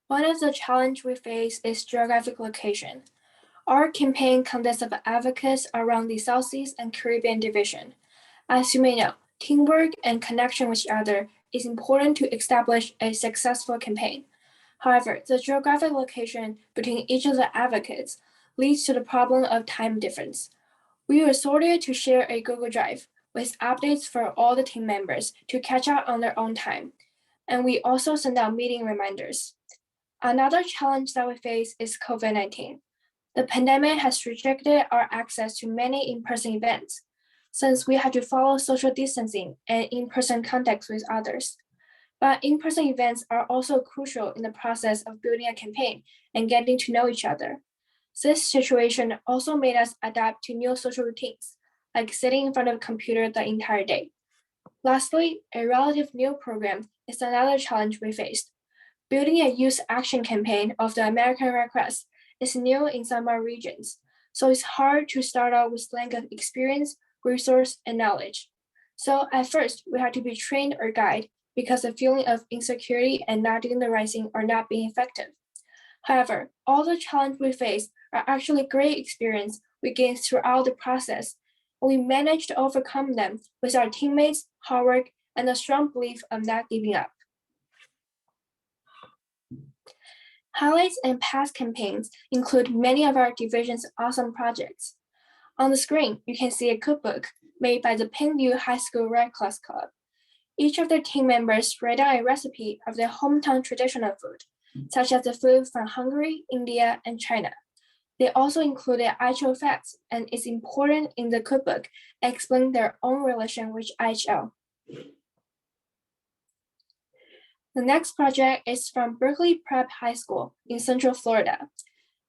One of the challenges we face is geographic location. Our campaign consists of advocates around the Southeast and Caribbean Division. As you may know, teamwork and connection with each other is important to establish a successful campaign. However, the geographic location between each of the advocates leads to the problem of time difference. We resorted to share a Google Drive with updates for all the team members to catch up on their own time, and we also send out meeting reminders. Another challenge that we face is COVID-19. The pandemic has restricted our access to many in-person events, since we had to follow social distancing and in-person contacts with others. But in-person events are also crucial in the process of building a campaign and getting to know each other. This situation also made us adapt to new social routines, like sitting in front of a computer the entire day. Lastly, a relative new program is another challenge we faced. Building a youth action campaign of the American Red Cross is new in some of our regions, so it's hard to start out with lack of experience, resource, and knowledge. So at first, we had to be trained or guided because of feeling of insecurity and not doing the right thing or not being effective. However, all the challenges we face are actually great experience we gained throughout the process, and we managed to overcome them with our teammates, hard work, and a strong belief of not giving up. Highlights and past campaigns include many of our division's awesome projects. On the screen, you can see a cookbook made by the Pinview High School Red Cross Club. Each of their team members write out a recipe of their hometown traditional food, such as the food from Hungary, India, and China. They also included IHL facts and is important in the cookbook and explain their own relation with IHL. The next project is from Berkeley Prep High School in Central Florida.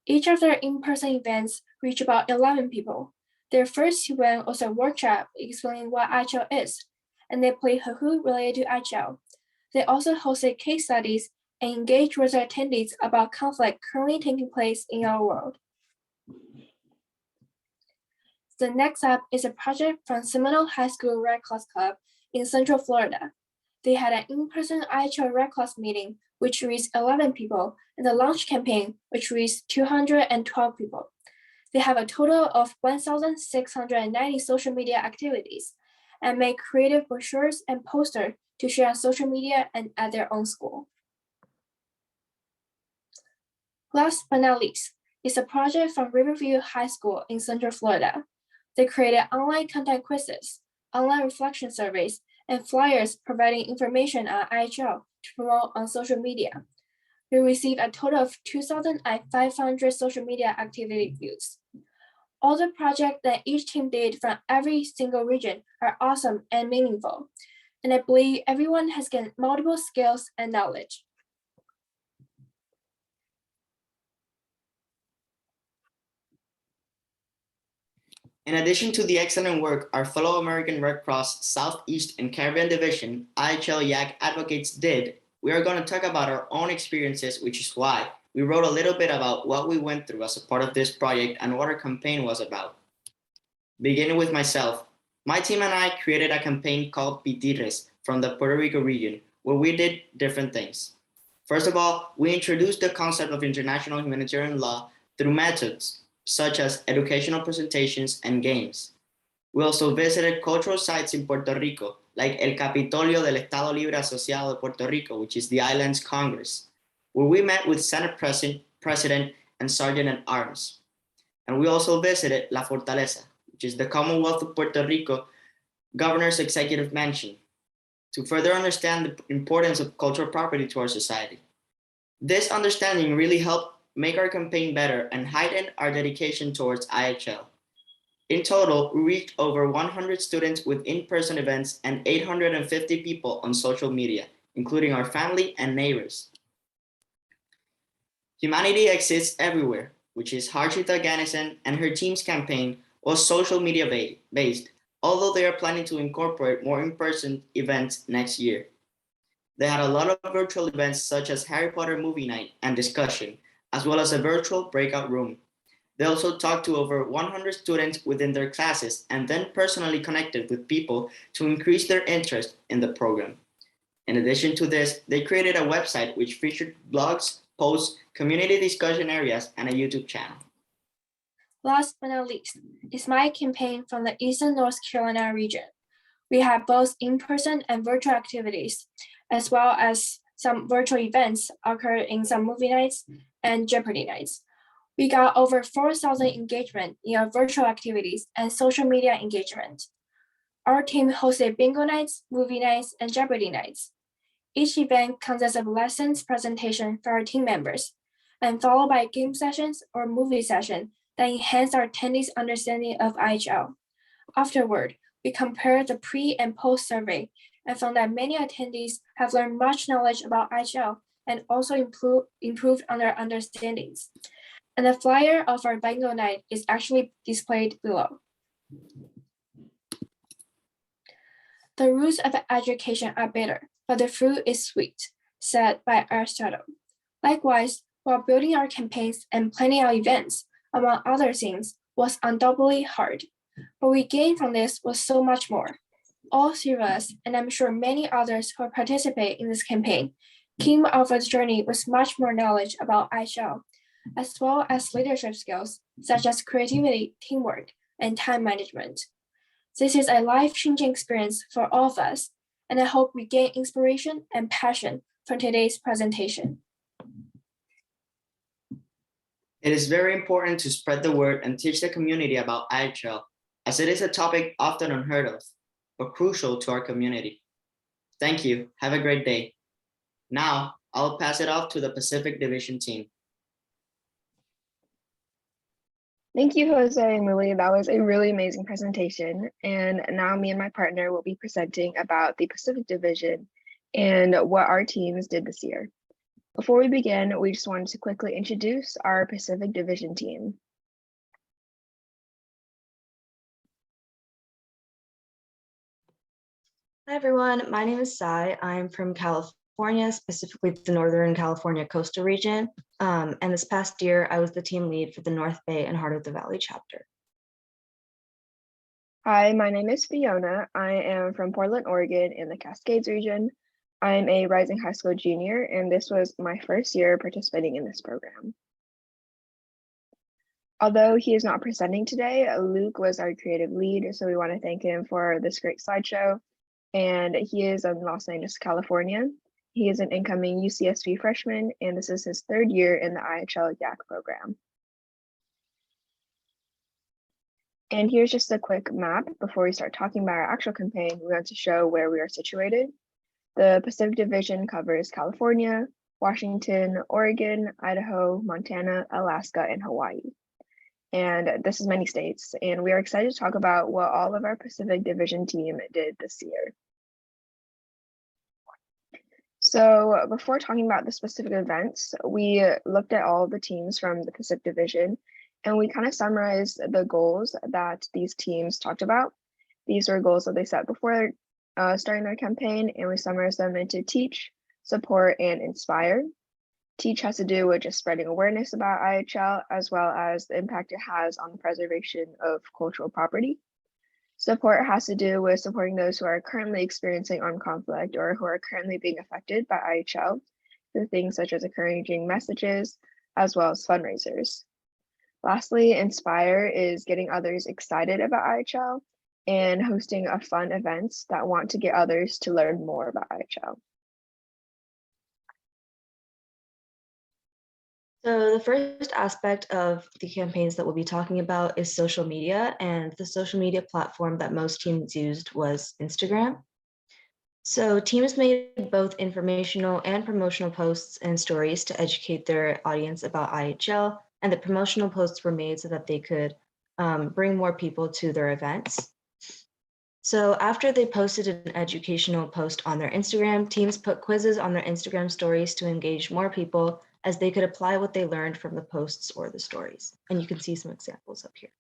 Each of their in-person events reach about 11 people. Their first event was a workshop explaining what IHL is, and they played Ihl related to IHL. They also hosted case studies and engaged with their attendees about conflict currently taking place in our world. The next up is a project from Seminole High School Red Cross Club in Central Florida. They had an in-person IHL Red Cross meeting, which reached 11 people, and the launch campaign, which reached 212 people. They have a total of 1,690 social media activities and make creative brochures and posters to share on social media and at their own school. Last but not least is a project from Riverview High School in Central Florida. They created online content quizzes, online reflection surveys, and flyers providing information on IHL to promote on social media. They received a total of 2,500 social media activity views. All the projects that each team did from every single region are awesome and meaningful, and I believe everyone has gained multiple skills and knowledge. In addition to the excellent work our fellow American Red Cross Southeast and Caribbean Division IHL YAC advocates did, we are going to talk about our own experiences, which is why we wrote a little bit about what we went through as a part of this project and what our campaign was about. Beginning with myself, my team and I created a campaign called Pitires from the Puerto Rico region, where we did different things. First of all, we introduced the concept of international humanitarian law through methods such as educational presentations and games. We also visited cultural sites in Puerto Rico, like El Capitolio del Estado Libre Asociado de Puerto Rico, which is the island's Congress, where we met with Senate President and Sergeant at Arms. And we also visited La Fortaleza, which is the Commonwealth of Puerto Rico Governor's Executive Mansion, to further understand the importance of cultural property to our society. This understanding really helped make our campaign better and heighten our dedication towards IHL. In total, we reached over 100 students with in-person events and 850 people on social media, including our family and neighbors. Humanity exists everywhere, which is Harshita Ganesan and her team's campaign was social media based, although they are planning to incorporate more in-person events next year. They had a lot of virtual events such as Harry Potter movie night and discussion, as well as a virtual breakout room. They also talked to over 100 students within their classes and then personally connected with people to increase their interest in the program. In addition to this, they created a website which featured blogs, posts, community discussion areas, and a YouTube channel. Last but not least is my campaign from the Eastern North Carolina region. We have both in-person and virtual activities, as well as some virtual events occur in some movie nights and Jeopardy nights. We got over 4,000 engagement in our virtual activities and social media engagement. Our team hosted bingo nights, movie nights, and Jeopardy nights. Each event consists of lessons presentation for our team members, and followed by game sessions or movie session that enhance our attendees' understanding of IHL. Afterward, we compared the pre and post survey and found that many attendees have learned much knowledge about IHL and also improved on their understandings. And the flyer of our bingo night is actually displayed below. The rules of education are bitter, but the fruit is sweet, said by Aristotle. Likewise, while building our campaigns and planning our events, among other things, was undoubtedly hard. What we gained from this was so much more. All three of us, and I'm sure many others who participate in this campaign, came out of this journey with much more knowledge about IHL, as well as leadership skills such as creativity, teamwork, and time management. This is a life-changing experience for all of us, and I hope we gain inspiration and passion from today's presentation. It is very important to spread the word and teach the community about IHL, as it is a topic often unheard of, but crucial to our community. Thank you. Have a great day. Now, I'll pass it off to the Pacific Division team. Thank you, Jose and Lily. That was a really amazing presentation. And now me and my partner will be presenting about the Pacific Division and what our teams did this year. Before we begin, we just wanted to quickly introduce our Pacific Division team. Hi everyone, my name is Sai. I'm from California, specifically the Northern California coastal region. And this past year, I was the team lead for the North Bay and Heart of the Valley chapter. Hi, my name is Fiona. I am from Portland, Oregon in the Cascades region. I'm a rising high school junior, and this was my first year participating in this program. Although he is not presenting today, Luke was our creative lead, so we want to thank him for this great slideshow. And he is in Los Angeles, California. He is an incoming UCSB freshman, and this is his third year in the IHL YAC program. And here's just a quick map before we start talking about our actual campaign. We want to show where we are situated. The Pacific Division covers California, Washington, Oregon, Idaho, Montana, Alaska, and Hawaii. And this is many states, and we are excited to talk about what all of our Pacific Division team did this year. So before talking about the specific events, we looked at all of the teams from the Pacific Division, and we kind of summarized the goals that these teams talked about. These were goals that they set before starting their campaign, and we summarized them into teach, support, and inspire. Teach has to do with just spreading awareness about IHL, as well as the impact it has on the preservation of cultural property. Support has to do with supporting those who are currently experiencing armed conflict or who are currently being affected by IHL through things such as encouraging messages, as well as fundraisers. Lastly, inspire is getting others excited about IHL and hosting a fun events that want to get others to learn more about IHL. So the first aspect of the campaigns that we'll be talking about is social media, and the social media platform that most teams used was Instagram. So teams made both informational and promotional posts and stories to educate their audience about IHL, and the promotional posts were made so that they could bring more people to their events. So after they posted an educational post on their Instagram, teams put quizzes on their Instagram stories to engage more people as they could apply what they learned from the posts or the stories. And you can see some examples up here.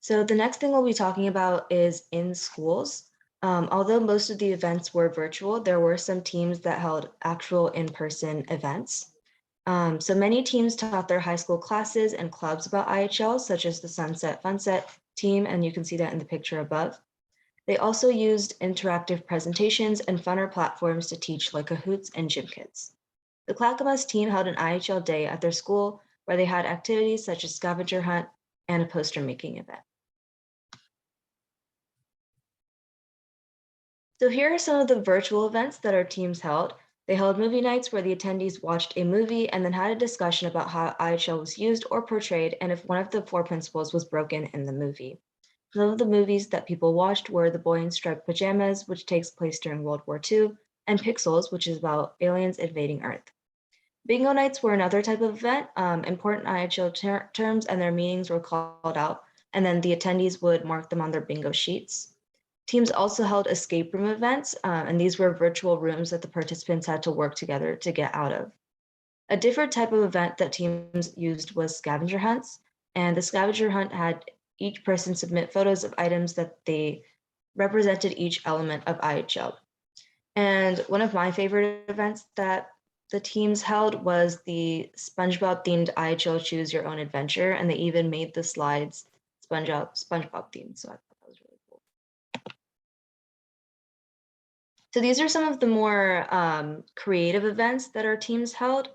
So the next thing we'll be talking about is in schools. Although most of the events were virtual, there were some teams that held actual in-person events. So many teams taught their high school classes and clubs about IHL, such as the Sunset Funset team, and you can see that in the picture above. They also used interactive presentations and funner platforms to teach, like Kahoots and Gym Kids. The Clackamas team held an IHL day at their school where they had activities such as Scavenger Hunt and a poster making event. So here are some of the virtual events that our teams held. They held movie nights where the attendees watched a movie and then had a discussion about how IHL was used or portrayed and if one of the 4 principles was broken in the movie. Some of the movies that people watched were The Boy in Striped Pajamas, which takes place during World War II, and Pixels, which is about aliens invading Earth. Bingo nights were another type of event. Important IHL terms and their meanings were called out, and then the attendees would mark them on their bingo sheets. Teams also held escape room events, and these were virtual rooms that the participants had to work together to get out of. A different type of event that teams used was scavenger hunts, and the scavenger hunt had each person submit photos of items that they represented each element of IHL. And one of my favorite events that the teams held was the SpongeBob themed IHL Choose Your Own Adventure, and they even made the slides SpongeBob themed, so I thought that was really cool. So these are some of the more creative events that our teams held.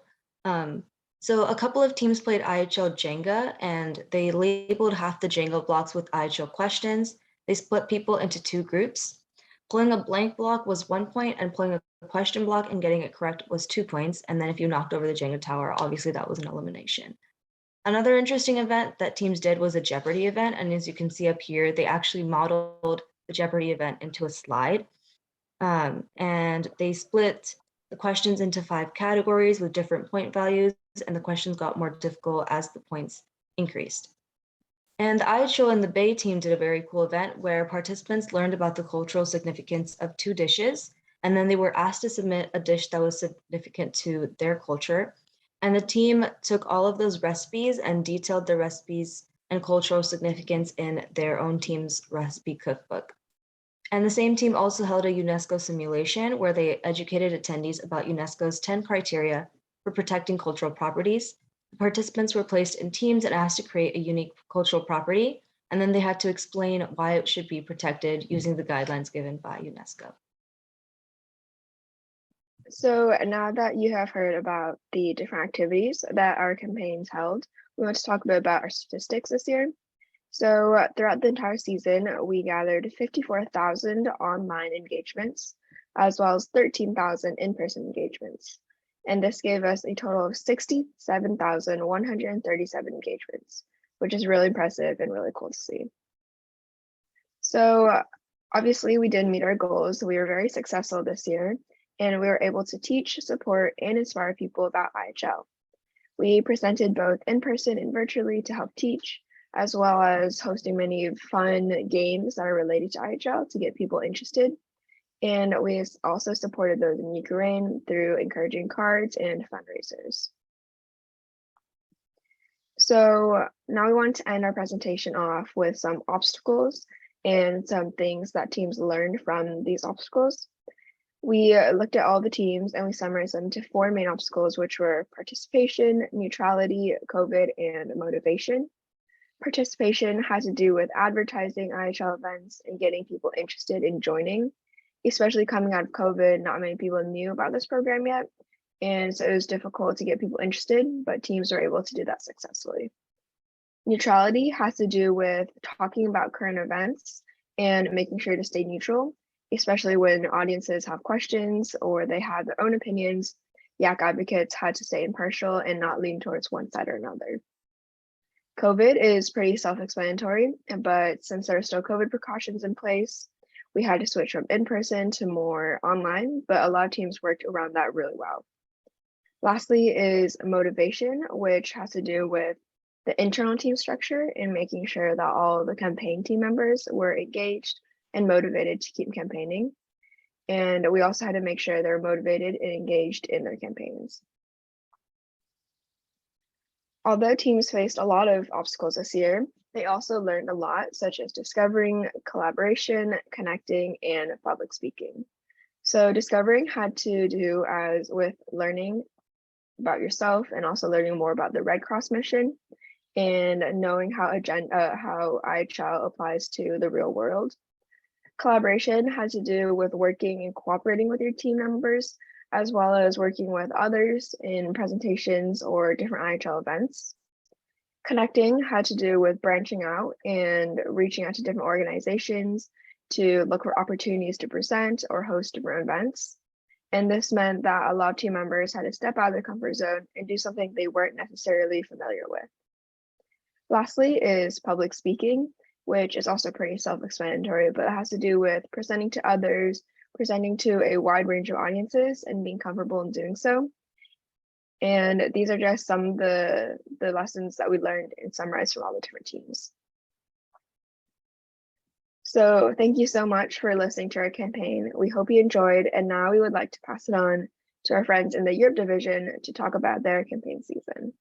So a couple of teams played Ihl Jenga, and they labeled half the Jenga blocks with Ihl questions. They split people into 2 groups. Pulling a blank block was 1 point, and pulling a question block and getting it correct was 2 points. And then if you knocked over the Jenga tower, obviously that was an elimination. Another interesting event that teams did was a Jeopardy event. And as you can see up here, they actually modeled the Jeopardy event into a slide. And they split the questions into 5 categories with different point values, and the questions got more difficult as the points increased. And the IHL and the Bay team did a very cool event where participants learned about the cultural significance of 2 dishes, and then they were asked to submit a dish that was significant to their culture. And the team took all of those recipes and detailed the recipes and cultural significance in their own team's recipe cookbook. And the same team also held a UNESCO simulation where they educated attendees about UNESCO's 10 criteria for protecting cultural properties. The participants were placed in teams and asked to create a unique cultural property, and then they had to explain why it should be protected using the guidelines given by UNESCO. So now that you have heard about the different activities that our campaigns held, we want to talk a bit about our statistics this year. So throughout the entire season, we gathered 54,000 online engagements, as well as 13,000 in-person engagements. And this gave us a total of 67,137 engagements, which is really impressive and really cool to see. So obviously we did meet our goals. We were very successful this year, and we were able to teach, support, and inspire people about IHL. We presented both in person and virtually to help teach, as well as hosting many fun games that are related to IHL to get people interested. And we also supported those in Ukraine through encouraging cards and fundraisers. So now we want to end our presentation off with some obstacles and some things that teams learned from these obstacles. We looked at all the teams and we summarized them to 4 main obstacles, which were participation, neutrality, COVID, and motivation. Participation has to do with advertising IHL events and getting people interested in joining, especially coming out of COVID. Not many people knew about this program yet, and so it was difficult to get people interested, but teams were able to do that successfully. Neutrality has to do with talking about current events and making sure to stay neutral, especially when audiences have questions or they have their own opinions. Yak advocates had to stay impartial and not lean towards one side or another. COVID is pretty self-explanatory, but since there are still COVID precautions in place, we had to switch from in-person to more online, but a lot of teams worked around that really well. Lastly is motivation, which has to do with the internal team structure and making sure that all the campaign team members were engaged and motivated to keep campaigning. And we also had to make sure they're motivated and engaged in their campaigns. Although teams faced a lot of obstacles this year, they also learned a lot, such as discovering, collaboration, connecting, and public speaking. So discovering had to do with learning about yourself and also learning more about the Red Cross mission and knowing how IHL applies to the real world. Collaboration had to do with working and cooperating with your team members, as well as working with others in presentations or different IHL events. Connecting had to do with branching out and reaching out to different organizations to look for opportunities to present or host different events. And this meant that a lot of team members had to step out of their comfort zone and do something they weren't necessarily familiar with. Lastly is public speaking, which is also pretty self-explanatory, but it has to do with presenting to others, presenting to a wide range of audiences and being comfortable in doing so. And these are just some of the lessons that we learned and summarized from all the different teams. So thank you so much for listening to our campaign. We hope you enjoyed, and now we would like to pass it on to our friends in the Europe division to talk about their campaign season.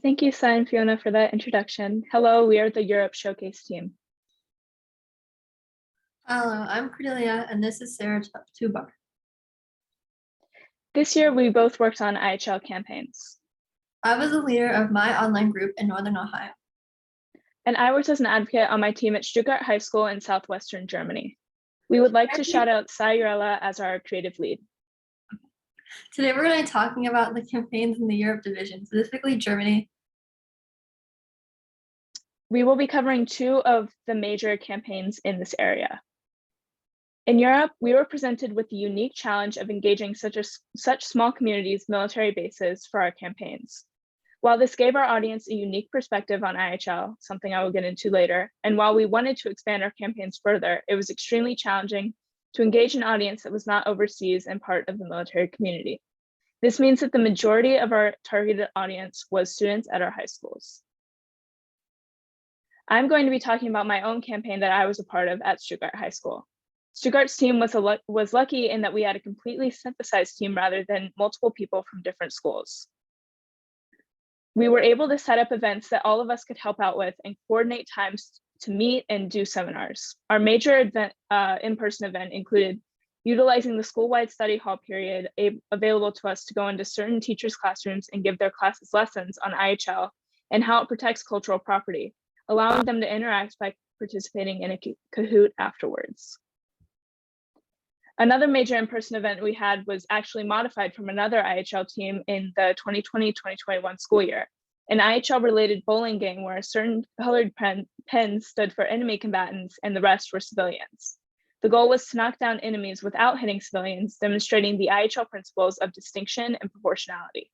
Thank you, Sai and Fiona, for that introduction. Hello, we are the Europe Showcase team. Hello, I'm Cordelia, and this is Sarah Tubar. This year, we both worked on IHL campaigns. I was the leader of my online group in Northern Ohio. And I worked as an advocate on my team at Stuttgart High School in Southwestern Germany. We would like to shout out Sai as our creative lead. Today, we're going to be talking about the campaigns in the Europe division, specifically Germany. We will be covering 2 of the major campaigns in this area. In Europe, we were presented with the unique challenge of engaging such small communities' military bases for our campaigns. While this gave our audience a unique perspective on IHL, something I will get into later, and while we wanted to expand our campaigns further, it was extremely challenging to engage an audience that was not overseas and part of the military community. This means that the majority of our targeted audience was students at our high schools. I'm going to be talking about my own campaign that I was a part of at Stuttgart High School. Stuttgart's team was lucky in that we had a completely synthesized team rather than multiple people from different schools. We were able to set up events that all of us could help out with and coordinate times to meet and do seminars. Our major event, in-person event included utilizing the school-wide study hall period available to us to go into certain teachers' classrooms and give their classes lessons on IHL and how it protects cultural property, allowing them to interact by participating in a Kahoot afterwards. Another major in-person event we had was actually modified from another IHL team in the 2020-2021 school year, an IHL-related bowling game where a certain colored pens stood for enemy combatants and the rest were civilians. The goal was to knock down enemies without hitting civilians, demonstrating the IHL principles of distinction and proportionality.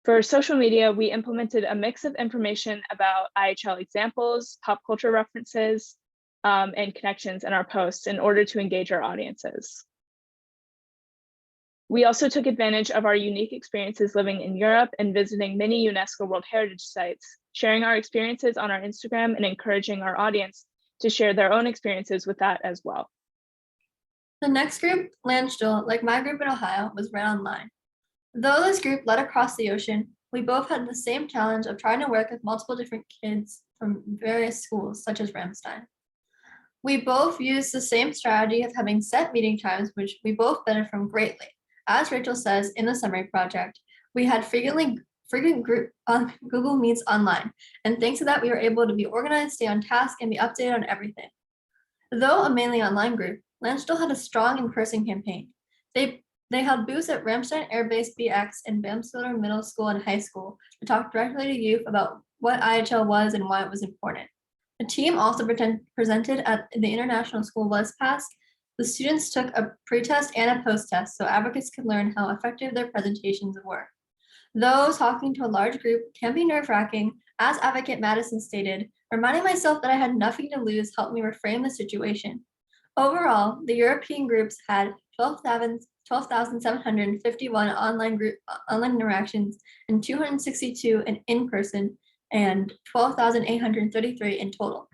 For social media, we implemented a mix of information about IHL examples, pop culture references, and connections in our posts in order to engage our audiences. We also took advantage of our unique experiences living in Europe and visiting many UNESCO World Heritage Sites, sharing our experiences on our Instagram and encouraging our audience to share their own experiences with that as well. The next group, Landstuhl, like my group in Ohio, was ran online. Though this group led across the ocean, we both had the same challenge of trying to work with multiple different kids from various schools, such as Ramstein. We both used the same strategy of having set meeting times, which we both benefit from greatly. As Rachel says in the summary project, we had frequent group on Google Meets online, and thanks to that, we were able to be organized, stay on task, and be updated on everything. Though a mainly online group, Landstuhl had a strong in-person campaign. They held booths at Ramstein Air Base BX and Bamswiller Middle School and High School to talk directly to youth about what IHL was and why it was important. The team also presented at the International School Bus Pass. The students took a pre-test and a post-test so advocates could learn how effective their presentations were. Though talking to a large group can be nerve-wracking, as advocate Madison stated, reminding myself that I had nothing to lose helped me reframe the situation. Overall, the European groups had 12,751 online interactions and 262 in-person and 12,833 in total.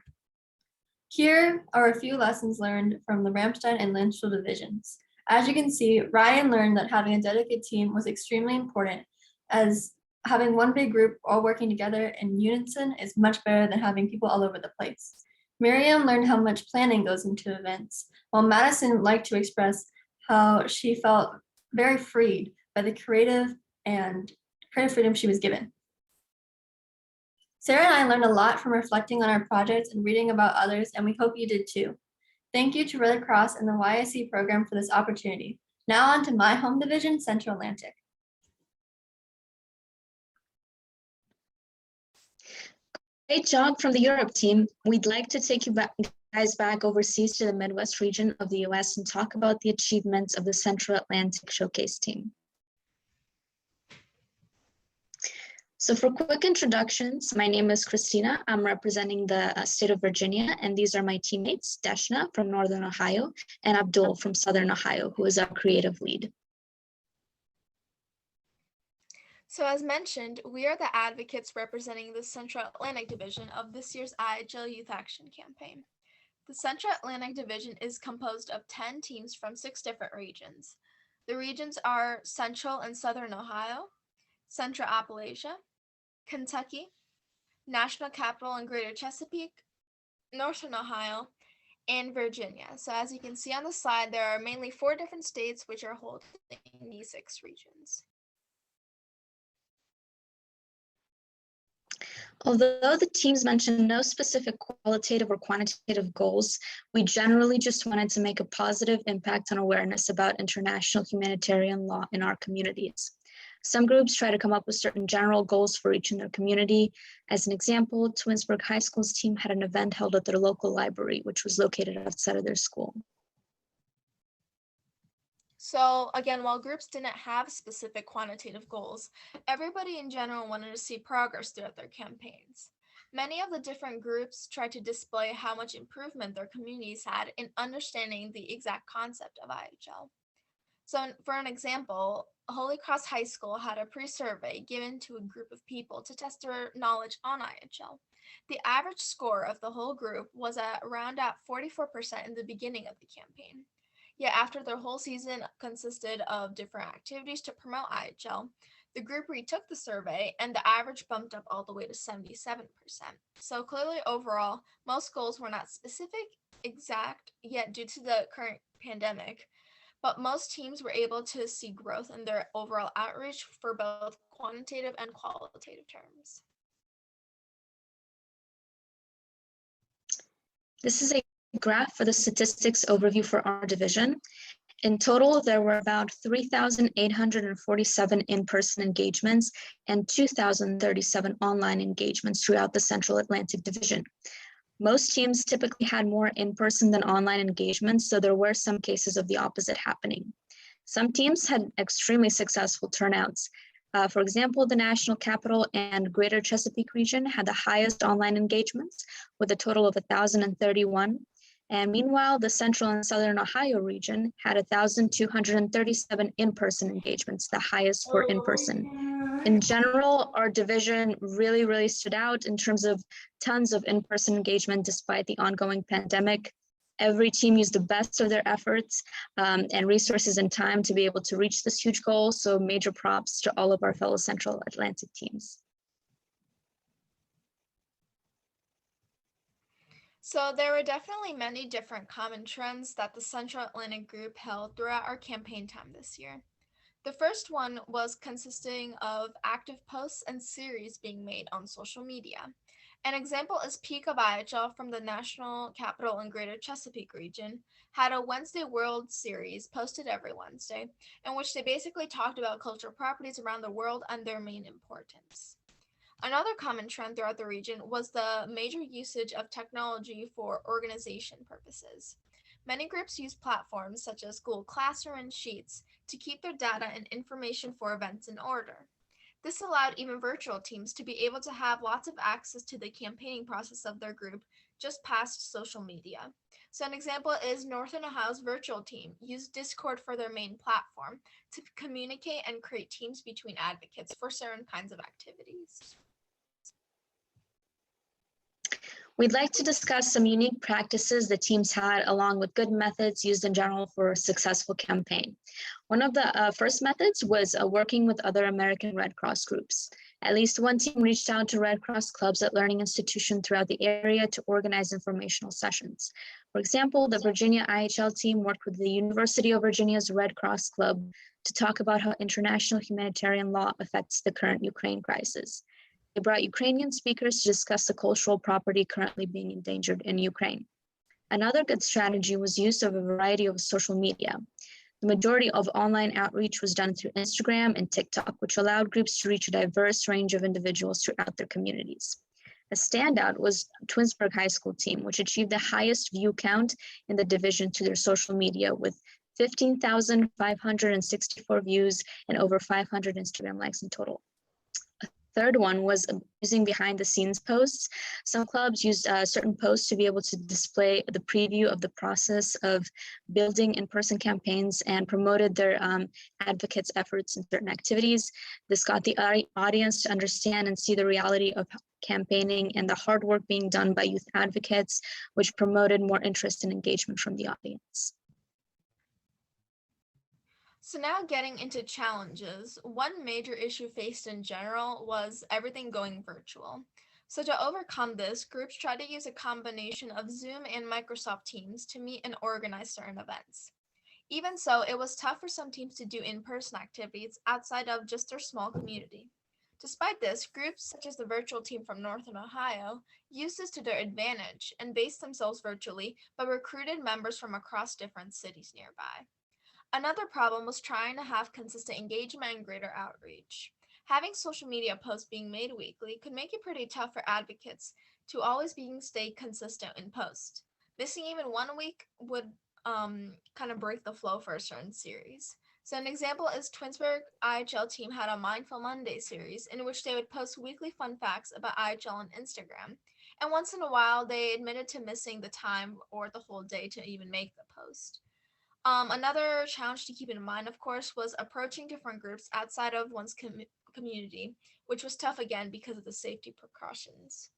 Here are a few lessons learned from the Ramstein and Landstuhl divisions. As you can see, Ryan learned that having a dedicated team was extremely important, as having one big group all working together in unison is much better than having people all over the place. Miriam learned how much planning goes into events, while Madison liked to express how she felt very freed by the creative freedom she was given. Sarah and I learned a lot from reflecting on our projects and reading about others, and we hope you did too. Thank you to Red Cross and the YSC program for this opportunity. Now on to my home division, Central Atlantic. Great job from the Europe team. We'd like to take you guys back overseas to the Midwest region of the US and talk about the achievements of the Central Atlantic Showcase team. So for quick introductions, my name is Christina. I'm representing the state of Virginia, and these are my teammates, Deshna from Northern Ohio and Abdul from Southern Ohio, who is our creative lead. So as mentioned, we are the advocates representing the Central Atlantic Division of this year's IHL Youth Action Campaign. The Central Atlantic Division is composed of 10 teams from 6 different regions. The regions are Central and Southern Ohio, Central Appalachia, Kentucky, National Capital and Greater Chesapeake, Northern Ohio, and Virginia. So as you can see on the slide, there are mainly 4 different states which are holding these 6 regions. Although the teams mentioned no specific qualitative or quantitative goals, we generally just wanted to make a positive impact on awareness about international humanitarian law in our communities. Some groups try to come up with certain general goals for each in their community. As an example, Twinsburg High School's team had an event held at their local library, which was located outside of their school. So again, while groups didn't have specific quantitative goals, everybody in general wanted to see progress throughout their campaigns. Many of the different groups tried to display how much improvement their communities had in understanding the exact concept of IHL. So for an example, Holy Cross High School had a pre-survey given to a group of people to test their knowledge on IHL. The average score of the whole group was around at 44% in the beginning of the campaign. Yet after their whole season consisted of different activities to promote IHL, the group retook the survey and the average bumped up all the way to 77%. So clearly overall, most goals were not specific, exact, yet due to the current pandemic, but most teams were able to see growth in their overall outreach for both quantitative and qualitative terms. This is a graph for the statistics overview for our division. In total, there were about 3,847 in-person engagements and 2,037 online engagements throughout the Central Atlantic Division. Most teams typically had more in-person than online engagements, so there were some cases of the opposite happening. Some teams had extremely successful turnouts. For example, the National Capital and Greater Chesapeake region had the highest online engagements with a total of 1,031. And meanwhile, the Central and Southern Ohio region had 1,237 in-person engagements, the highest for in-person. In general, our division really stood out in terms of tons of in-person engagement despite the ongoing pandemic. Every team used the best of their efforts and resources and time to be able to reach this huge goal. So major props to all of our fellow Central Atlantic teams. So there were definitely many different common trends that the Central Atlantic group held throughout our campaign time this year. The first one was consisting of active posts and series being made on social media. An example is Peak of IHL from the National Capital and Greater Chesapeake region had a Wednesday World series posted every Wednesday, in which they basically talked about cultural properties around the world and their main importance. Another common trend throughout the region was the major usage of technology for organization purposes. Many groups use platforms such as Google Classroom and Sheets to keep their data and information for events in order. This allowed even virtual teams to be able to have lots of access to the campaigning process of their group just past social media. So an example is Northern Ohio's virtual team used Discord for their main platform to communicate and create teams between advocates for certain kinds of activities. We'd like to discuss some unique practices the teams had along with good methods used in general for a successful campaign. One of the first methods was working with other American Red Cross groups. At least one team reached out to Red Cross clubs at learning institutions throughout the area to organize informational sessions. For example, the Virginia IHL team worked with the University of Virginia's Red Cross Club to talk about how international humanitarian law affects the current Ukraine crisis. They brought Ukrainian speakers to discuss the cultural property currently being endangered in Ukraine. Another good strategy was use of a variety of social media. The majority of online outreach was done through Instagram and TikTok, which allowed groups to reach a diverse range of individuals throughout their communities. A standout was Twinsburg High School team, which achieved the highest view count in the division to their social media with 15,564 views and over 500 Instagram likes in total. Third one was using behind the scenes posts. Some clubs used certain posts to be able to display the preview of the process of building in-person campaigns and promoted their advocates' efforts in certain activities. This got the audience to understand and see the reality of campaigning and the hard work being done by youth advocates, which promoted more interest and engagement from the audience. So now getting into challenges, one major issue faced in general was everything going virtual. So to overcome this, groups tried to use a combination of Zoom and Microsoft Teams to meet and organize certain events. Even so, it was tough for some teams to do in-person activities outside of just their small community. Despite this, groups such as the virtual team from Northern Ohio used this to their advantage and based themselves virtually, but recruited members from across different cities nearby. Another problem was trying to have consistent engagement and greater outreach. Having social media posts being made weekly could make it pretty tough for advocates to always stay consistent in post. Missing even 1 week would kind of break the flow for a certain series. So an example is Twinsburg IHL team had a Mindful Monday series in which they would post weekly fun facts about IHL on Instagram. And once in a while, they admitted to missing the time or the whole day to even make the post. Another challenge to keep in mind, of course, was approaching different groups outside of one's community, which was tough again because of the safety precautions.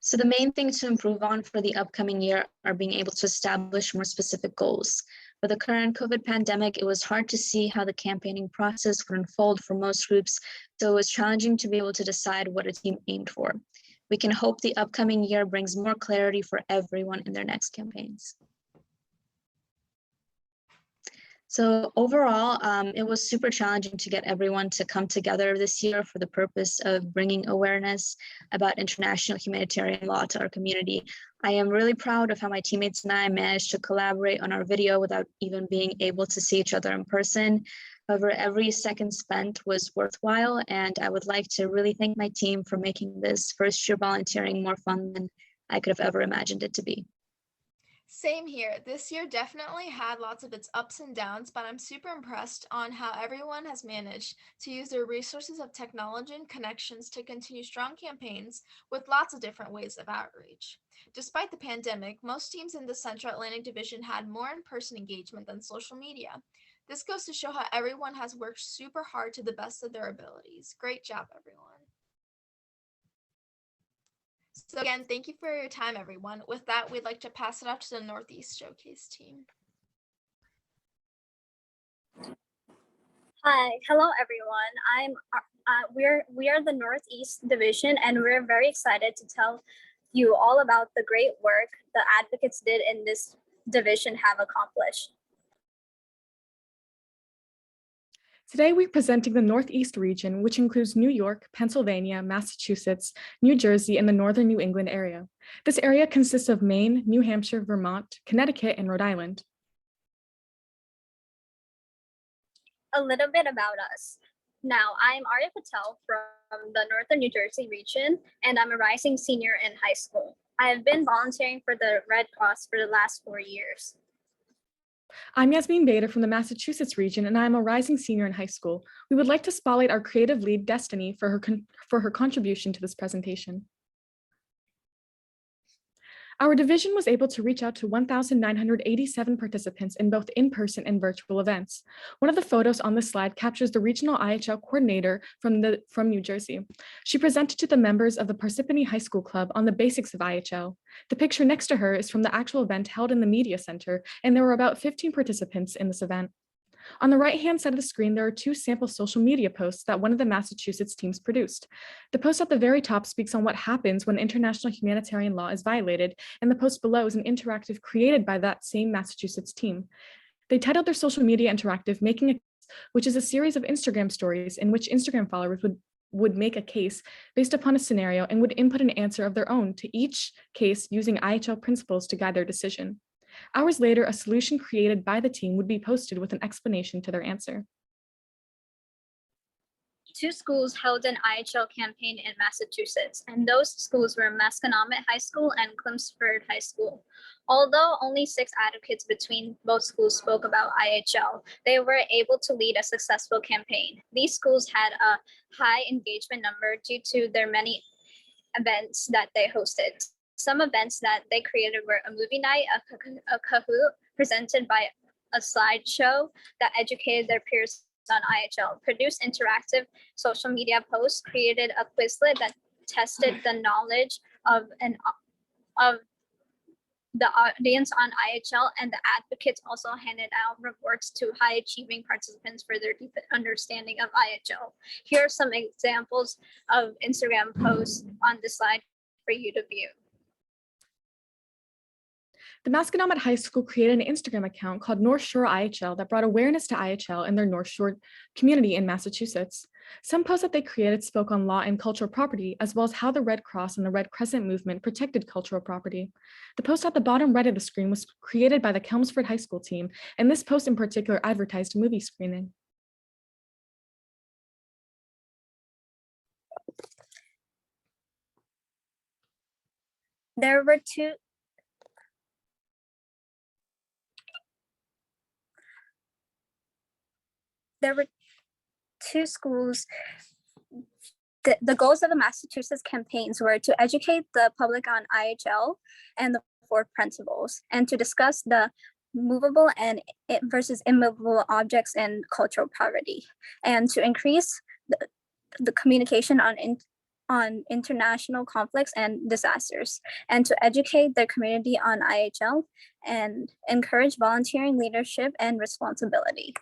So the main thing to improve on for the upcoming year are being able to establish more specific goals. With the current COVID pandemic, it was hard to see how the campaigning process would unfold for most groups, so it was challenging to be able to decide what a team aimed for. We can hope the upcoming year brings more clarity for everyone in their next campaigns. So overall, it was super challenging to get everyone to come together this year for the purpose of bringing awareness about international humanitarian law to our community. I am really proud of how my teammates and I managed to collaborate on our video without even being able to see each other in person. However, every second spent was worthwhile, and I would like to really thank my team for making this first year volunteering more fun than I could have ever imagined it to be. Same here. This year definitely had lots of its ups and downs, but I'm super impressed on how everyone has managed to use their resources of technology and connections to continue strong campaigns with lots of different ways of outreach. Despite the pandemic, most teams in the Central Atlantic Division had more in-person engagement than social media. This goes to show how everyone has worked super hard to the best of their abilities. Great job, everyone. So again, thank you for your time, everyone. With that, we'd like to pass it off to the Northeast Showcase team. Hi, hello everyone. We are the Northeast Division, and we're very excited to tell you all about the great work the advocates did in this division have accomplished. Today, we're presenting the Northeast region, which includes New York, Pennsylvania, Massachusetts, New Jersey, and the northern New England area. This area consists of Maine, New Hampshire, Vermont, Connecticut, and Rhode Island. A little bit about us. Now, I'm Arya Patel from the northern New Jersey region, and I'm a rising senior in high school. I have been volunteering for the Red Cross for the last 4 years. I'm Yasmin Bader from the Massachusetts region, and I'm a rising senior in high school. We would like to spotlight our creative lead, Destiny, for her contribution to this presentation. Our division was able to reach out to 1,987 participants in both in-person and virtual events. One of the photos on this slide captures the regional IHL coordinator from New Jersey. She presented to the members of the Parsippany High School Club on the basics of IHL. The picture next to her is from the actual event held in the media center, and there were about 15 participants in this event. On the right-hand side of the screen, there are 2 sample social media posts that one of the Massachusetts teams produced. The post at the very top speaks on what happens when international humanitarian law is violated, and the post below is an interactive created by that same Massachusetts team. They titled their social media interactive Making a Case, which is a series of Instagram stories in which Instagram followers would make a case based upon a scenario and would input an answer of their own to each case using IHL principles to guide their decision. Hours later, a solution created by the team would be posted with an explanation to their answer. 2 schools held an IHL campaign in Massachusetts, and those schools were Masconomet High School and Chelmsford High School. Although only 6 advocates between both schools spoke about IHL, they were able to lead a successful campaign. These schools had a high engagement number due to their many events that they hosted. Some events that they created were a movie night, a Kahoot presented by a slideshow that educated their peers on IHL, produced interactive social media posts, created a Quizlet that tested the knowledge of the audience on IHL, and the advocates also handed out rewards to high-achieving participants for their deep understanding of IHL. Here are some examples of Instagram posts on the slide for you to view. The Masconomet High School created an Instagram account called North Shore IHL that brought awareness to IHL and their North Shore community in Massachusetts. Some posts that they created spoke on law and cultural property, as well as how the Red Cross and the Red Crescent movement protected cultural property. The post at the bottom right of the screen was created by the Chelmsford High School team, and this post in particular advertised a movie screening. There were two schools. The goals of the Massachusetts campaigns were to educate the public on IHL and the 4 principles, and to discuss the movable and versus immovable objects in cultural poverty, and to increase the communication on international conflicts and disasters, and to educate their community on IHL and encourage volunteering, leadership, and responsibility.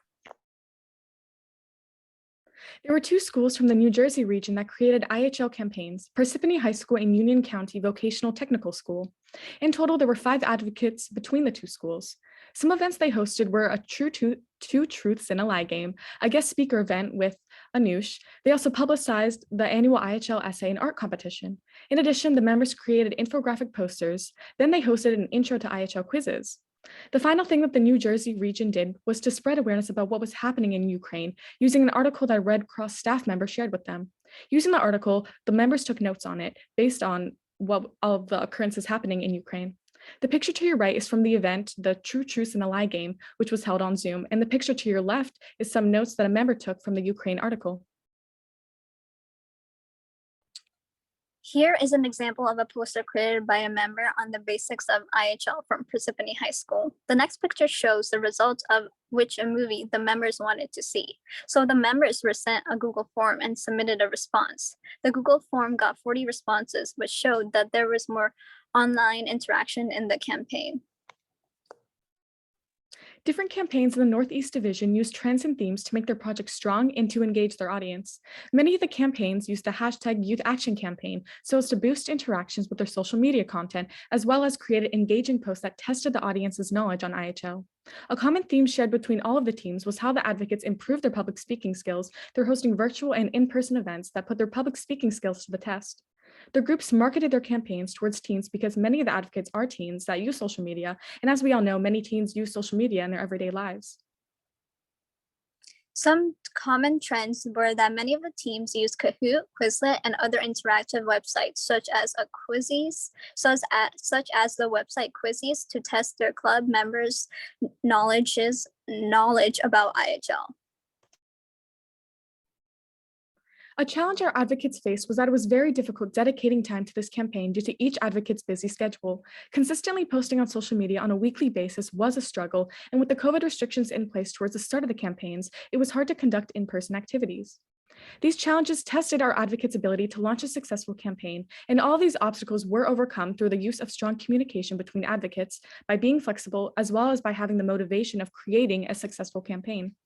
There were 2 schools from the New Jersey region that created IHL campaigns, Parsippany High School and Union County Vocational Technical School. In total, there were 5 advocates between the 2 schools. Some events they hosted were a Two Truths and a Lie game, a guest speaker event with Anush. They also publicized the annual IHL essay and art competition. In addition, the members created infographic posters. Then they hosted an intro to IHL quizzes. The final thing that the New Jersey region did was to spread awareness about what was happening in Ukraine using an article that a Red Cross staff member shared with them. Using the article, the members took notes on it based on what all of the occurrences happening in Ukraine. The picture to your right is from the event, the True Truths and a Lie game, which was held on Zoom, and the picture to your left is some notes that a member took from the Ukraine article. Here is an example of a poster created by a member on the basics of IHL from Parsippany High School. The next picture shows the results of which a movie the members wanted to see. So the members were sent a Google form and submitted a response. The Google form got 40 responses, which showed that there was more online interaction in the campaign. Different campaigns in the Northeast Division used trends and themes to make their projects strong and to engage their audience. Many of the campaigns used the hashtag Youth Action Campaign so as to boost interactions with their social media content, as well as created engaging posts that tested the audience's knowledge on IHL. A common theme shared between all of the teams was how the advocates improved their public speaking skills through hosting virtual and in-person events that put their public speaking skills to the test. The groups marketed their campaigns towards teens because many of the advocates are teens that use social media, and as we all know, many teens use social media in their everyday lives. Some common trends were that many of the teams used Kahoot, Quizlet, and other interactive websites such as the website Quizzes to test their club members' knowledge about IHL. A challenge our advocates faced was that it was very difficult dedicating time to this campaign due to each advocate's busy schedule. Consistently posting on social media on a weekly basis was a struggle, and with the COVID restrictions in place towards the start of the campaigns, it was hard to conduct in-person activities. These challenges tested our advocates' ability to launch a successful campaign, and all these obstacles were overcome through the use of strong communication between advocates by being flexible, as well as by having the motivation of creating a successful campaign.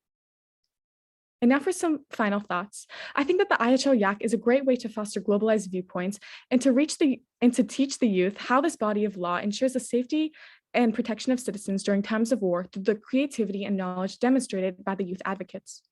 And now for some final thoughts. I think that the IHL YAC is a great way to foster globalized viewpoints and to teach the youth how this body of law ensures the safety and protection of citizens during times of war through the creativity and knowledge demonstrated by the youth advocates.